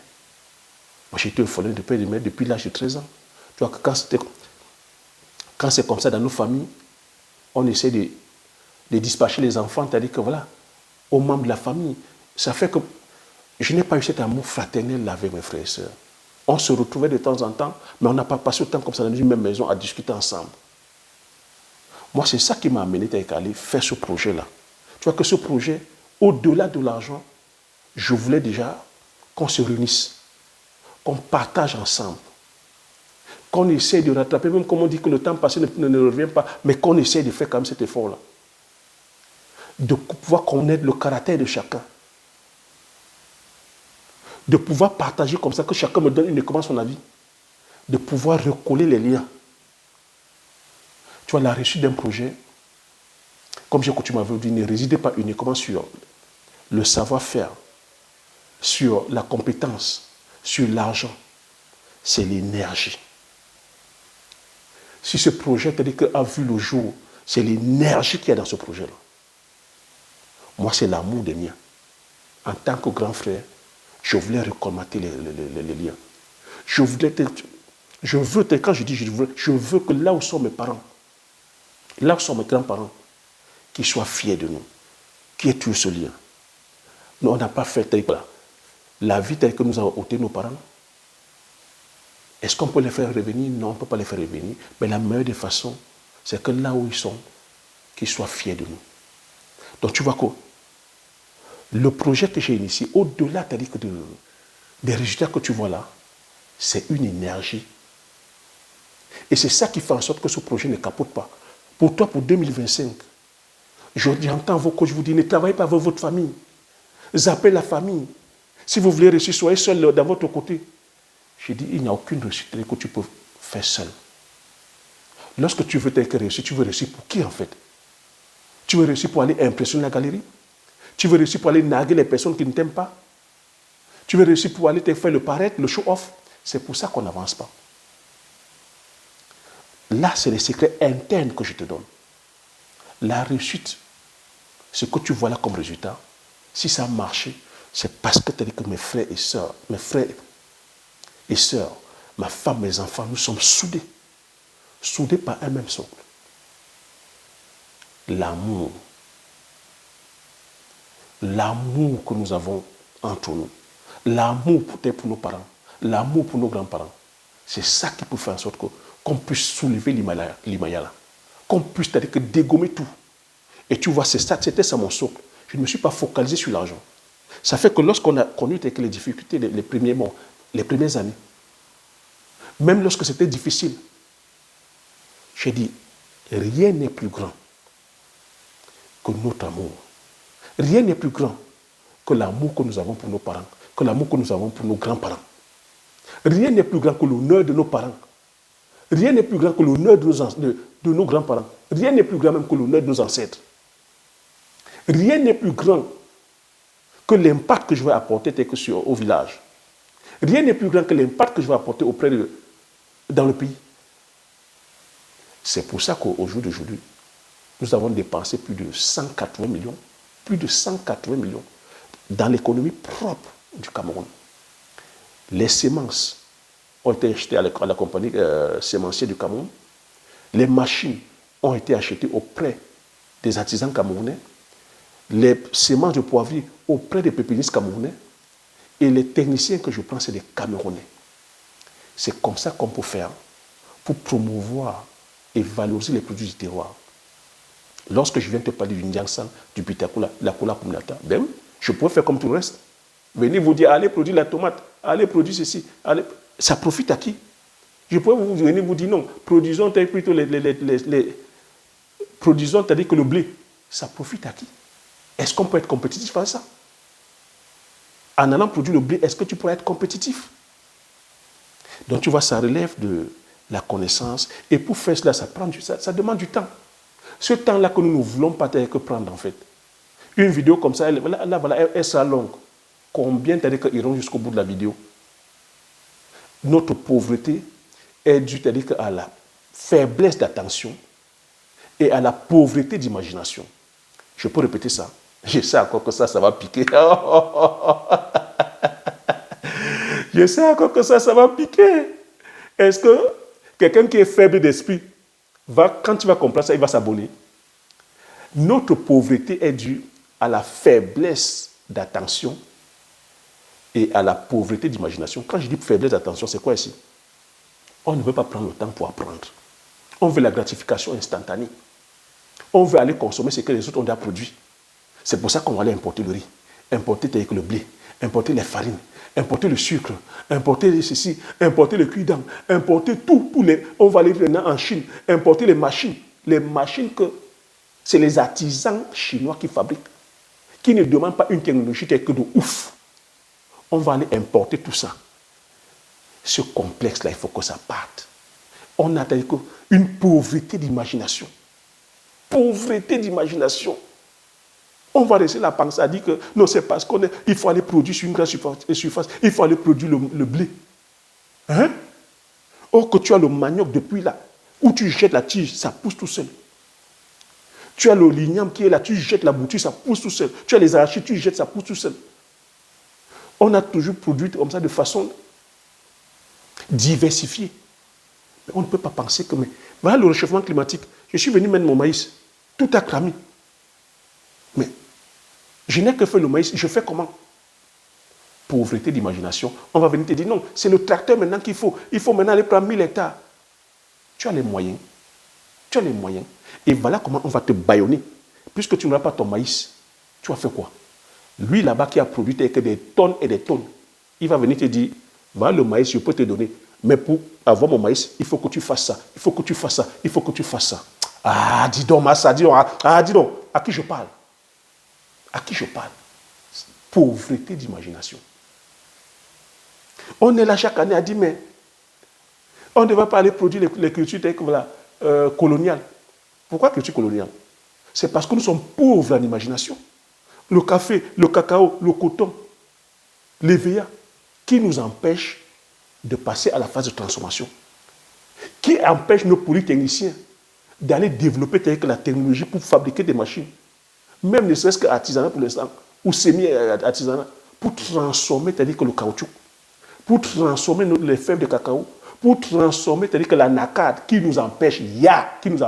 [SPEAKER 1] Moi, j'ai été orphelin de père et de mère depuis l'âge de 13 ans. Tu vois que quand c'est comme ça dans nos familles, on essaie de dispatcher les enfants, c'est-à-dire que voilà, aux membres de la famille. Ça fait que je n'ai pas eu cet amour fraternel avec mes frères et sœurs. On se retrouvait de temps en temps, mais on n'a pas passé autant comme ça dans une même maison à discuter ensemble. Moi, c'est ça qui m'a amené à aller faire ce projet-là. Tu vois que ce projet, au-delà de l'argent, je voulais déjà qu'on se réunisse, qu'on partage ensemble, qu'on essaie de rattraper, même comme on dit que le temps passé ne revient pas, mais qu'on essaie de faire quand même cet effort-là. De pouvoir connaître le caractère de chacun. De pouvoir partager comme ça, que chacun me donne uniquement son avis. De pouvoir recoller les liens. Tu vois, la réussite d'un projet, comme j'ai coutume à vous dire, ne réside pas uniquement sur le savoir-faire, sur la compétence, sur l'argent. C'est l'énergie. Si ce projet, c'est-à-dire a vu le jour, c'est l'énergie qu'il y a dans ce projet-là. Moi, c'est l'amour des miens. En tant que grand frère, je voulais recommater les liens. Quand je dis je veux que là où sont mes parents, là où sont mes grands-parents, qu'ils soient fiers de nous, qu'il y ait toujours ce lien. Nous, on n'a pas fait tel que la vie telle que nous avons ôté nos parents. Est-ce qu'on peut les faire revenir? Non, on ne peut pas les faire revenir. Mais la meilleure des façons, c'est que là où ils sont, qu'ils soient fiers de nous. Donc tu vois quoi? Le projet que j'ai initié, au-delà des résultats que tu vois là, c'est une énergie. Et c'est ça qui fait en sorte que ce projet ne capote pas. Pour toi, pour 2025, j'entends vos coachs vous dire, ne travaillez pas avec votre famille. Zappez la famille. Si vous voulez réussir, soyez seul dans votre côté. J'ai dit, il n'y a aucune réussite que tu peux faire seul. Lorsque tu veux réussir, tu veux réussir pour qui en fait? Tu veux réussir pour aller impressionner la galerie? Tu veux réussir pour aller narguer les personnes qui ne t'aiment pas? Tu veux réussir pour aller te faire le paraître, le show-off? C'est pour ça qu'on n'avance pas. Là, c'est les secrets internes que je te donne. La réussite, ce que tu vois là comme résultat, si ça a marché, c'est parce que tu as dit que mes frères et sœurs, ma femme, mes enfants, nous sommes soudés. Soudés par un même socle. L'amour. L'amour que nous avons entre nous. L'amour peut-être pour nos parents. L'amour pour nos grands-parents. C'est ça qui peut faire en sorte qu'on puisse soulever l'Himalaya. Qu'on puisse c'est-à-dire que dégommer tout. Et tu vois, c'était ça mon socle. Je ne me suis pas focalisé sur l'argent. Ça fait que lorsqu'on a connu les difficultés les premières années, même lorsque c'était difficile, j'ai dit, rien n'est plus grand que notre amour. Rien n'est plus grand que l'amour que nous avons pour nos parents, que l'amour que nous avons pour nos grands-parents. Rien n'est plus grand que l'honneur de nos parents. Rien n'est plus grand que l'honneur de nos grands-parents. Rien n'est plus grand même que l'honneur de nos ancêtres. Rien n'est plus grand que l'impact que je vais apporter au village. Rien n'est plus grand que l'impact que je vais apporter dans le pays. C'est pour ça qu'au jour d'aujourd'hui, nous avons dépensé plus de 180 millions dans l'économie propre du Cameroun. Les semences ont été achetées à la compagnie sémencière du Cameroun. Les machines ont été achetées auprès des artisans camerounais. Les semences de poivrier auprès des pépiniers camerounais. Et les techniciens que je prends, c'est des Camerounais. C'est comme ça qu'on peut faire pour promouvoir et valoriser les produits du terroir. Lorsque je viens te parler du Ndiansang, du Bitakula, la Kula Kumlata, ben, je pourrais faire comme tout le reste. Venez vous dire, allez produire la tomate, allez produire ceci. Allez. Ça profite à qui? Je pourrais venir vous dire non, produisons plutôt produisons, c'est-à-dire que le blé, ça profite à qui? Est-ce qu'on peut être compétitif à ça? En allant produire le blé, est-ce que tu pourrais être compétitif? Donc tu vois, ça relève de la connaissance. Et pour faire cela, ça demande du temps. Ce temps-là que nous ne voulons pas que prendre, en fait. Une vidéo comme ça, elle sera longue. Combien t'as dit qu'ils iront jusqu'au bout de la vidéo? Notre pauvreté est due, à la faiblesse d'attention et à la pauvreté d'imagination. Je peux répéter ça. Je sais encore que ça va piquer. Je sais encore que ça va piquer. Est-ce que quelqu'un qui est faible d'esprit, quand tu vas comprendre ça, il va s'abonner? Notre pauvreté est due à la faiblesse d'attention et à la pauvreté d'imagination. Quand je dis faiblesse d'attention, c'est quoi ici? On ne veut pas prendre le temps pour apprendre. On veut la gratification instantanée. On veut aller consommer ce que les autres ont déjà produit. C'est pour ça qu'on va aller importer le riz, importer le blé, importer les farines, importer le sucre, importer ceci, importer le cuir d'âme, importer tout. On va aller maintenant en Chine, importer les machines. Les machines que c'est les artisans chinois qui fabriquent, qui ne demandent pas une technologie telle que de ouf. On va aller importer tout ça. Ce complexe-là, il faut que ça parte. On a une pauvreté d'imagination. Pauvreté d'imagination. On va laisser la pensée à dire que non, c'est parce qu'il faut aller produire sur une grande surface, il faut aller produire le blé. Hein? Or que tu as le manioc depuis là, où tu jettes la tige, ça pousse tout seul. Tu as le ligname qui est là, tu jettes la bouture, ça pousse tout seul. Tu as les arachides, tu jettes, ça pousse tout seul. On a toujours produit comme ça de façon diversifiée. Mais on ne peut pas penser que... voilà le réchauffement climatique. Je suis venu mettre mon maïs. Tout a cramé. Mais je n'ai que fait le maïs. Je fais comment? pauvreté d'imagination, on va venir te dire non, c'est le tracteur maintenant qu'il faut. Il faut maintenant aller prendre 1000 hectares. Tu as les moyens. Tu as les moyens. Et voilà comment on va te bâillonner. Puisque tu n'auras pas ton maïs, tu vas faire quoi? Lui là-bas qui a produit des tonnes et des tonnes, il va venir te dire, voilà le maïs, je peux te donner. Mais pour avoir mon maïs, il faut que tu fasses ça. Il faut que tu fasses ça. Il faut que tu fasses ça. Ah, dis donc, Massa, dis donc. Dis donc. À qui je parle? À qui je parle? Pauvreté d'imagination. On est là chaque année à dire, mais on ne devrait pas aller produire les cultures coloniales. Pourquoi culture coloniale? C'est parce que nous sommes pauvres en imagination. Le café, le cacao, le coton, l'EVA, qui nous empêche de passer à la phase de transformation, qui empêche nos polytechniciens d'aller développer la technologie pour fabriquer des machines, même ne serait-ce qu'artisanat pour l'instant, ou semi-artisanat, pour transformer, c'est-à-dire que le caoutchouc, pour transformer les fèves de cacao, pour transformer, c'est-à-dire que la nacade qui nous empêche, qui nous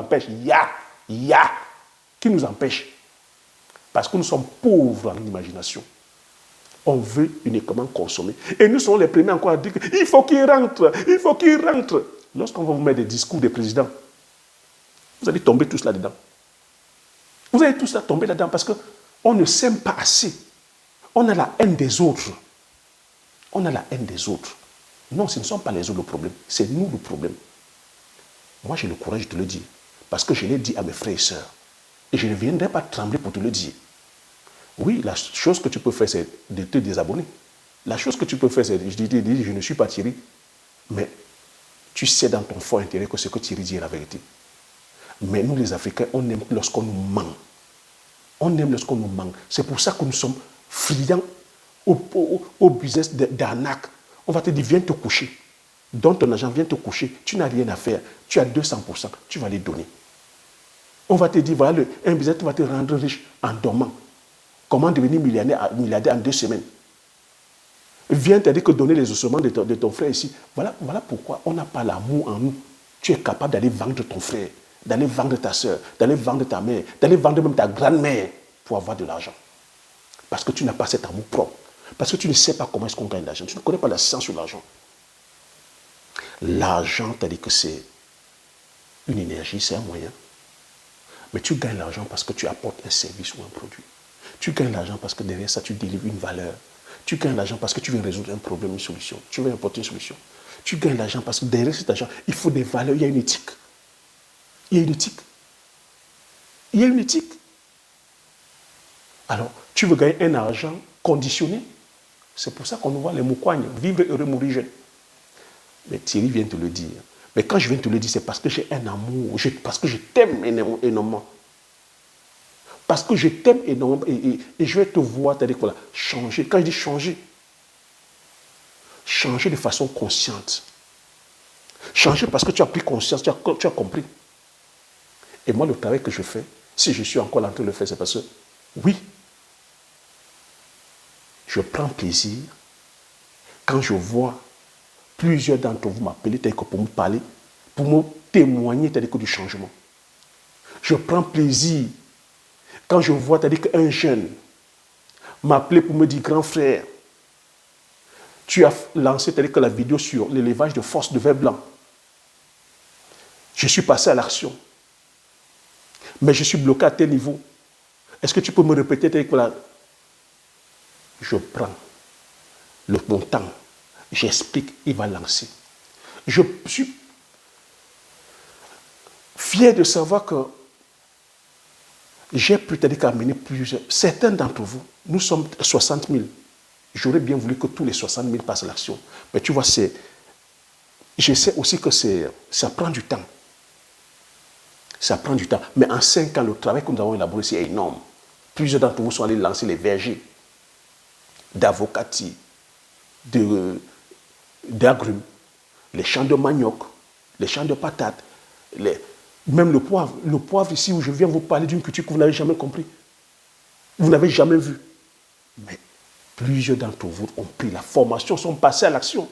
[SPEAKER 1] empêche. Parce que nous sommes pauvres en imagination. On veut uniquement consommer. Et nous sommes les premiers encore à dire qu'il faut qu'il rentre, il faut qu'il rentre. Lorsqu'on va vous mettre des discours des présidents, vous allez tomber tous là-dedans. Vous allez tous là tomber là-dedans parce qu'on ne s'aime pas assez. On a la haine des autres. On a la haine des autres. Non, ce ne sont pas les autres le problème. C'est nous le problème. Moi, j'ai le courage de le dire. Parce que je l'ai dit à mes frères et sœurs. Et je ne viendrai pas trembler pour te le dire. Oui, la chose que tu peux faire, c'est de te désabonner. La chose que tu peux faire, c'est de dire, je ne suis pas Thierry. Mais tu sais dans ton fort intérieur que ce que Thierry dit est la vérité. Mais nous, les Africains, on aime lorsqu'on nous ment. On aime lorsqu'on nous ment. C'est pour ça que nous sommes friands au business d'arnaque. On va te dire, viens te coucher. Donne ton argent, viens te coucher. Tu n'as rien à faire. Tu as 200%. Tu vas les donner. On va te dire, voilà, un business va te rendre riche en dormant. Comment devenir milliardaire en 2 semaines? Viens te dire que donner les ossements de ton frère ici. Voilà pourquoi on n'a pas l'amour en nous. Tu es capable d'aller vendre ton frère, d'aller vendre ta soeur, d'aller vendre ta mère, d'aller vendre même ta grand-mère pour avoir de l'argent. Parce que tu n'as pas cet amour propre. Parce que tu ne sais pas comment est-ce qu'on gagne de l'argent. Tu ne connais pas la science sur l'argent. L'argent, t'as dit que c'est une énergie, c'est un moyen. Mais tu gagnes l'argent parce que tu apportes un service ou un produit. Tu gagnes l'argent parce que derrière ça, tu délivres une valeur. Tu gagnes l'argent parce que tu veux résoudre un problème, une solution. Tu veux apporter une solution. Tu gagnes l'argent parce que derrière cet argent, il faut des valeurs, il y a une éthique. Il y a une éthique. Il y a une éthique. Alors, tu veux gagner un argent conditionné. C'est pour ça qu'on nous voit les moukouagnes, vivre heureux, mourir jeune. Mais Thierry vient te le dire. Mais quand je viens te le dire, c'est parce que j'ai un amour, parce que je t'aime énormément. Parce que je t'aime énormément et je vais te voir, c'est-à-dire voilà, changer. Quand je dis changer, changer de façon consciente. Changer parce que tu as pris conscience, tu as compris. Et moi, le travail que je fais, si je suis encore en train de le faire, c'est parce que, oui, je prends plaisir quand je vois plusieurs d'entre vous m'appeler pour me parler, pour me témoigner du changement. Je prends plaisir quand je vois qu'un jeune m'appeler pour me dire, grand frère, tu as lancé la vidéo sur l'élevage de force de ver blanc. Je suis passé à l'action. Mais je suis bloqué à tel niveau. Est-ce que tu peux me répéter Je prends mon temps. J'explique, il va lancer. Je suis fier de savoir que j'ai peut-être amener plusieurs. Certains d'entre vous, nous sommes 60 000. J'aurais bien voulu que tous les 60 000 passent à l'action. Mais tu vois, je sais aussi que ça prend du temps. Ça prend du temps. Mais en 5 ans, le travail que nous avons élaboré, c'est énorme. Plusieurs d'entre vous sont allés lancer les vergers d'avocati, d'agrumes, les champs de manioc, les champs de patates, même le poivre. Le poivre ici où je viens vous parler d'une culture que vous n'avez jamais compris. Vous n'avez jamais vu. Mais plusieurs d'entre vous ont pris la formation, sont passés à l'action.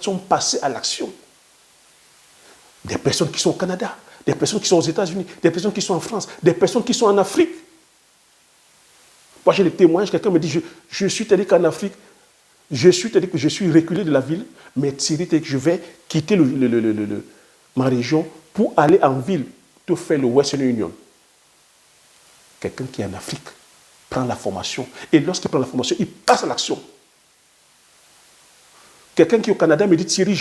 [SPEAKER 1] Sont passés à l'action. Des personnes qui sont au Canada, des personnes qui sont aux États-Unis, des personnes qui sont en France, des personnes qui sont en Afrique. Moi, j'ai des témoignages, quelqu'un me dit, je suis allé qu'en Afrique, je suis allé que je suis reculé de la ville, mais Thierry, je vais quitter ma région pour aller en ville, pour faire le Western Union. Quelqu'un qui est en Afrique prend la formation, et lorsqu'il prend la formation, il passe à l'action. Quelqu'un qui est au Canada me dit, Thierry,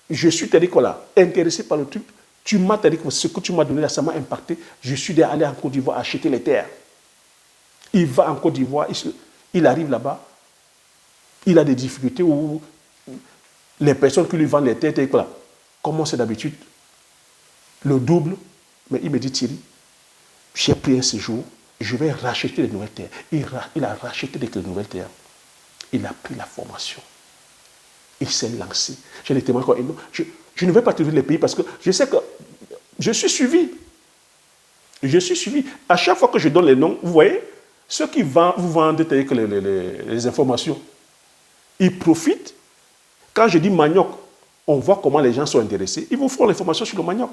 [SPEAKER 1] je suis intéressé par le truc, tu m'as dit que ce que tu m'as donné là, ça m'a impacté, je suis allé en Côte d'Ivoire acheter les terres. Il va en Côte d'Ivoire, il arrive là-bas, il a des difficultés où les personnes qui lui vendent les terres, comment c'est d'habitude, le double, mais il me dit, Thierry, j'ai pris un séjour, je vais racheter les nouvelles terres. Il a racheté les nouvelles terres. Il a pris la formation. Il s'est lancé. J'ai des témoins. Je ne vais pas te dire les pays parce que je sais que je suis suivi. Je suis suivi. À chaque fois que je donne les noms, vous voyez, ceux qui vous vendent les informations, ils profitent. Quand je dis manioc, on voit comment les gens sont intéressés. Ils vous font l'information sur le manioc.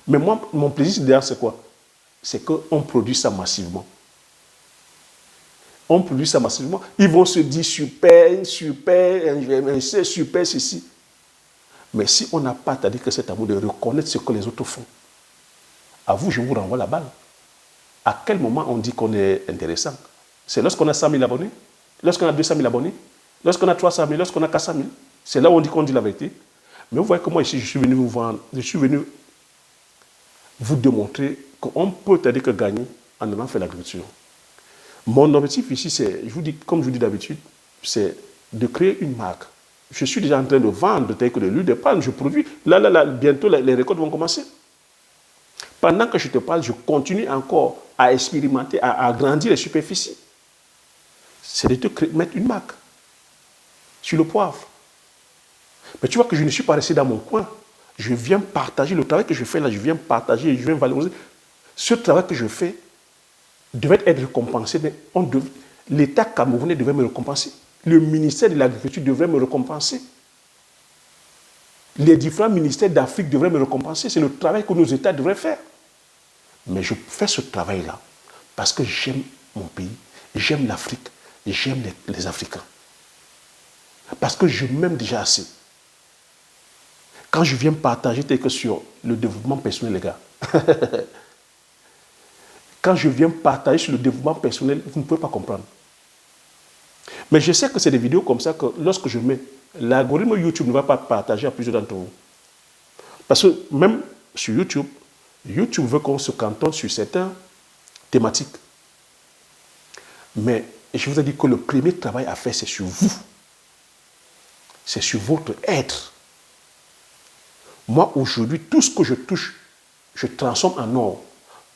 [SPEAKER 1] Mais moi, mon plaisir derrière, c'est quoi? C'est qu'on produit ça massivement. On produit ça massivement. Ils vont se dire super, super ceci. Mais si on n'a pas, c'est-à-dire que cet amour de reconnaître ce que les autres font, à vous, je vous renvoie la balle. À quel moment on dit qu'on est intéressant? C'est lorsqu'on a 100 000 abonnés, lorsqu'on a 200 000 abonnés, lorsqu'on a 300 000, lorsqu'on a 400 000. C'est là où on dit qu'on dit la vérité. Mais vous voyez que moi ici, je suis venu vous vendre, je suis venu vous démontrer qu'on peut, c'est-à-dire que gagner en allant faire l'agriculture. Mon objectif ici, c'est, comme je vous dis d'habitude, c'est de créer une marque. Je suis déjà en train de vendre tel que de l'huile de palme, je produis. Là, bientôt, les récoltes vont commencer. Pendant que je te parle, je continue encore à expérimenter, à agrandir les superficies. C'est de te mettre une marque sur le poivre. Mais tu vois que je ne suis pas resté dans mon coin. Je viens partager le travail que je fais là, je viens partager, je viens valoriser. Ce travail que je fais devait être récompensé, mais l'État camerounais devait me récompenser. Le ministère de l'Agriculture devrait me récompenser. Les différents ministères d'Afrique devraient me récompenser. C'est le travail que nos États devraient faire. Mais je fais ce travail-là parce que j'aime mon pays, j'aime l'Afrique, j'aime les Africains. Parce que je m'aime déjà assez. Quand je viens partager tel que sur le développement personnel, les gars, quand je viens partager sur le développement personnel, vous ne pouvez pas comprendre. Mais je sais que c'est des vidéos comme ça que lorsque je mets, l'algorithme YouTube ne va pas partager à plusieurs d'entre vous. Parce que même sur YouTube, YouTube veut qu'on se cantonne sur certaines thématiques. Mais je vous ai dit que le premier travail à faire, c'est sur vous. C'est sur votre être. Moi, aujourd'hui, tout ce que je touche, je transforme en or.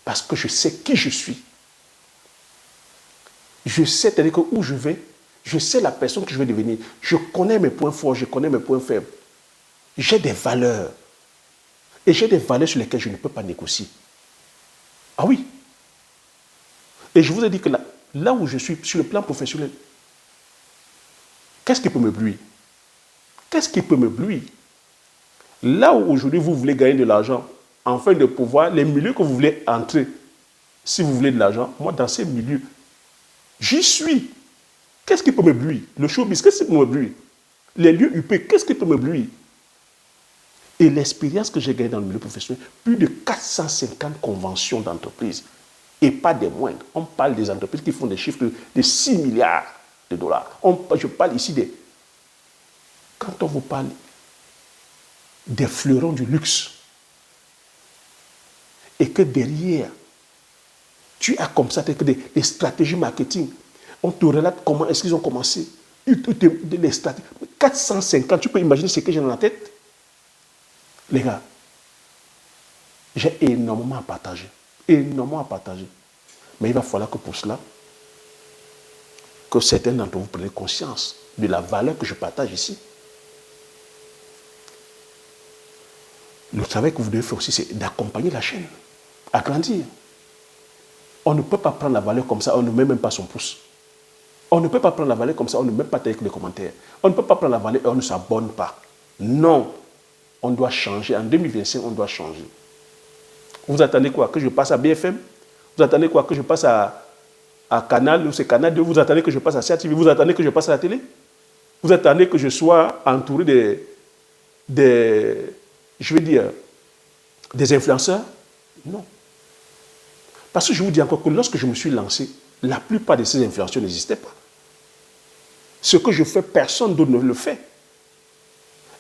[SPEAKER 1] Parce que je sais qui je suis. Je sais, c'est-à-dire que où je vais, je sais la personne que je vais devenir. Je connais mes points forts, je connais mes points faibles. J'ai des valeurs. Et j'ai des valeurs sur lesquelles je ne peux pas négocier. Ah oui. Et je vous ai dit que là où je suis, sur le plan professionnel, qu'est-ce qui peut me bluer? Qu'est-ce qui peut me bluer? Là où aujourd'hui vous voulez gagner de l'argent, afin de pouvoir, les milieux que vous voulez entrer, si vous voulez de l'argent, moi dans ces milieux, j'y suis. Qu'est-ce qui peut me bluer? Le showbiz, qu'est-ce qui peut me bluer? Les lieux UP, qu'est-ce qui peut me bluer? Et l'expérience que j'ai gagnée dans le milieu professionnel, plus de 450 conventions d'entreprises, et pas des moindres. On parle des entreprises qui font des chiffres de 6 milliards de dollars. Je parle ici des... Quand on vous parle des fleurons du luxe, et que derrière, tu as comme ça des stratégies marketing. On te relate comment est-ce qu'ils ont commencé. Les stratégies. 450, tu peux imaginer ce que j'ai dans la tête? Les gars, j'ai énormément à partager. Énormément à partager. Mais il va falloir que pour cela, que certains d'entre vous prennent conscience de la valeur que je partage ici. Le travail que vous devez faire aussi, c'est d'accompagner la chaîne, à grandir. On ne peut pas prendre la valeur comme ça, on ne met même pas son pouce. On ne peut pas prendre la valeur comme ça, on ne met pas avec les commentaires. On ne peut pas prendre la valeur et on ne s'abonne pas. Non, on doit changer. En 2025, on doit changer. Vous attendez quoi? Que je passe à BFM? Vous attendez quoi? Que je passe à à Canal, ou c'est Canal 2, vous attendez que je passe à CATV, vous attendez que je passe à la télé? Vous attendez que je sois entouré je vais dire, des influenceurs? Non. Parce que je vous dis encore que lorsque je me suis lancé, la plupart de ces influenceurs n'existaient pas. Ce que je fais, personne d'autre ne le fait.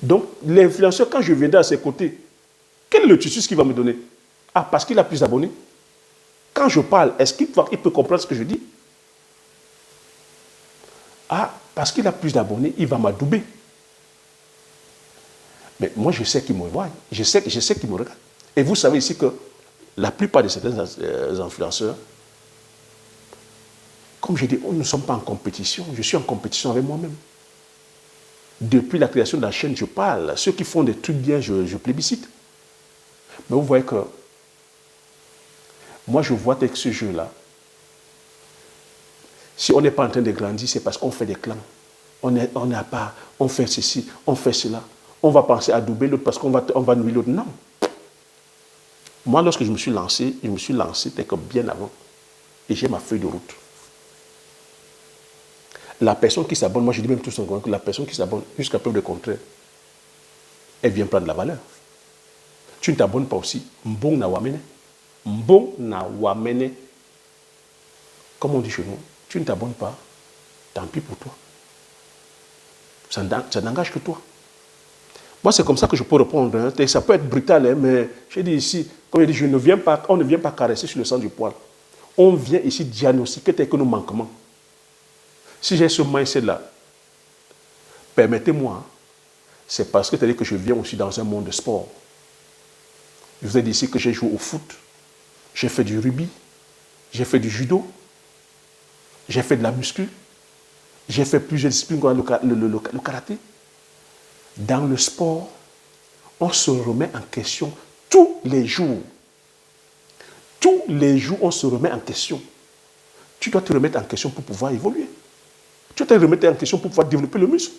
[SPEAKER 1] Donc, l'influenceur, quand je viendrai à ses côtés, quel est le tutus qu'il va me donner? Ah, parce qu'il a plus d'abonnés. Quand je parle, est-ce qu'il peut comprendre ce que je dis? Ah, parce qu'il a plus d'abonnés, il va m'adouber. Mais moi, je sais qu'il me voit, je sais qu'il me regarde. Et vous savez ici que la plupart de certains influenceurs, comme je dis, nous ne sommes pas en compétition, je suis en compétition avec moi-même. Depuis la création de la chaîne, je parle. Ceux qui font des trucs bien, je plébiscite. Mais vous voyez que moi, je vois avec ce jeu-là, si on n'est pas en train de grandir, c'est parce qu'on fait des clans. On n'a pas, on fait ceci, on fait cela. On va penser à doubler l'autre parce qu'on va nuire l'autre. Non. Moi, lorsque je me suis lancé peut-être bien avant. Et j'ai ma feuille de route. La personne qui s'abonne, moi je dis même tout simplement que la personne qui s'abonne, jusqu'à preuve de contraire, elle vient prendre la valeur. Tu ne t'abonnes pas aussi. Mbong na wamene. Mbong na wamene. Comme on dit chez nous, tu ne t'abonnes pas, tant pis pour toi. Ça n'engage que toi. Moi, c'est comme ça que je peux répondre. Hein. Ça peut être brutal, hein, mais j'ai dit ici, comme je dis, on ne vient pas caresser sur le sang du poil. On vient ici diagnostiquer tel que nos manquements. Si j'ai ce mindset-là, permettez-moi, c'est parce que c'est-à-dire que je viens aussi dans un monde de sport. Je vous ai dit ici que j'ai joué au foot, j'ai fait du rugby, j'ai fait du judo, j'ai fait de la muscu, j'ai fait plusieurs disciplines comme le karaté. Dans le sport, on se remet en question tous les jours. Tous les jours, on se remet en question. Tu dois te remettre en question pour pouvoir évoluer. Tu dois te remettre en question pour pouvoir développer le muscle.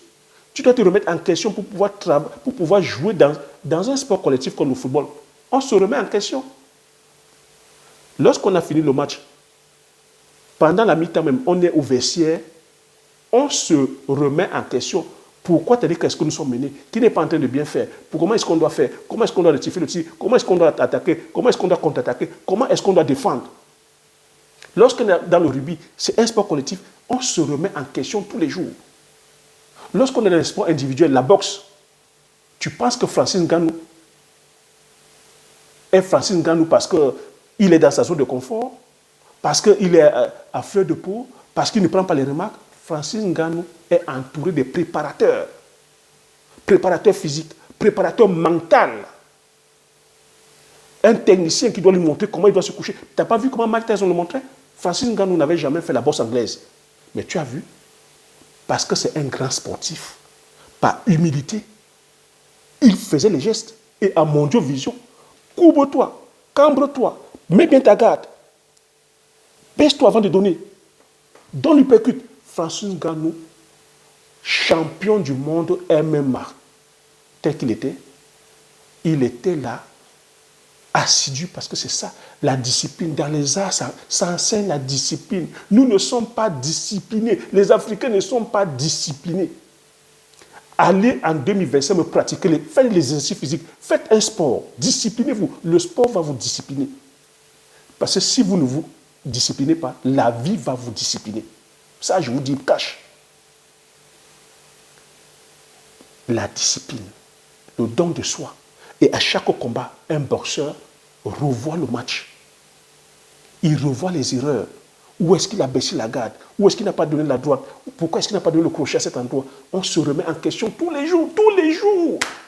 [SPEAKER 1] Tu dois te remettre en question pour pouvoir jouer dans un sport collectif comme le football. On se remet en question. Lorsqu'on a fini le match, pendant la mi-temps même, on est au vestiaire, on se remet en question. Pourquoi t'as dit qu'est-ce que nous sommes menés? Qui n'est pas en train de bien faire? Comment est-ce qu'on doit faire? Comment est-ce qu'on doit rectifier le tir? Comment est-ce qu'on doit attaquer? Comment est-ce qu'on doit contre-attaquer? Comment est-ce qu'on doit défendre? Lorsqu'on est dans le rugby, c'est un sport collectif, on se remet en question tous les jours. Lorsqu'on est dans le sport individuel, la boxe, tu penses que Francis Ngannou est Francis Ngannou parce qu'il est dans sa zone de confort, parce qu'il est à fleur de peau, parce qu'il ne prend pas les remarques? Francis Ngannou est entouré de préparateurs physiques, préparateurs mentaux. Un technicien qui doit lui montrer comment il doit se coucher. Tu n'as pas vu comment Mike Tyson le montrait? Francis Ngannou n'avait jamais fait la boxe anglaise. Mais tu as vu? Parce que c'est un grand sportif. Par humilité, il faisait les gestes. Et à mondiovision, courbe-toi, cambre-toi, mets bien ta garde. Baisse-toi avant de donner. Donne l'hypercute. Francis Ngannou, champion du monde MMA, tel qu'il était, il était là, assidu, parce que c'est ça, la discipline. Dans les arts, ça enseigne la discipline. Nous ne sommes pas disciplinés. Les Africains ne sont pas disciplinés. Allez en 2025 me pratiquer, faites les exercices physiques, faites un sport, disciplinez-vous. Le sport va vous discipliner. Parce que si vous ne vous disciplinez pas, la vie va vous discipliner. Ça, je vous dis, cache. La discipline, le don de soi. Et à chaque combat, un boxeur revoit le match. Il revoit les erreurs. Où est-ce qu'il a baissé la garde? Où est-ce qu'il n'a pas donné la droite? Pourquoi est-ce qu'il n'a pas donné le crochet à cet endroit? On se remet en question tous les jours, tous les jours.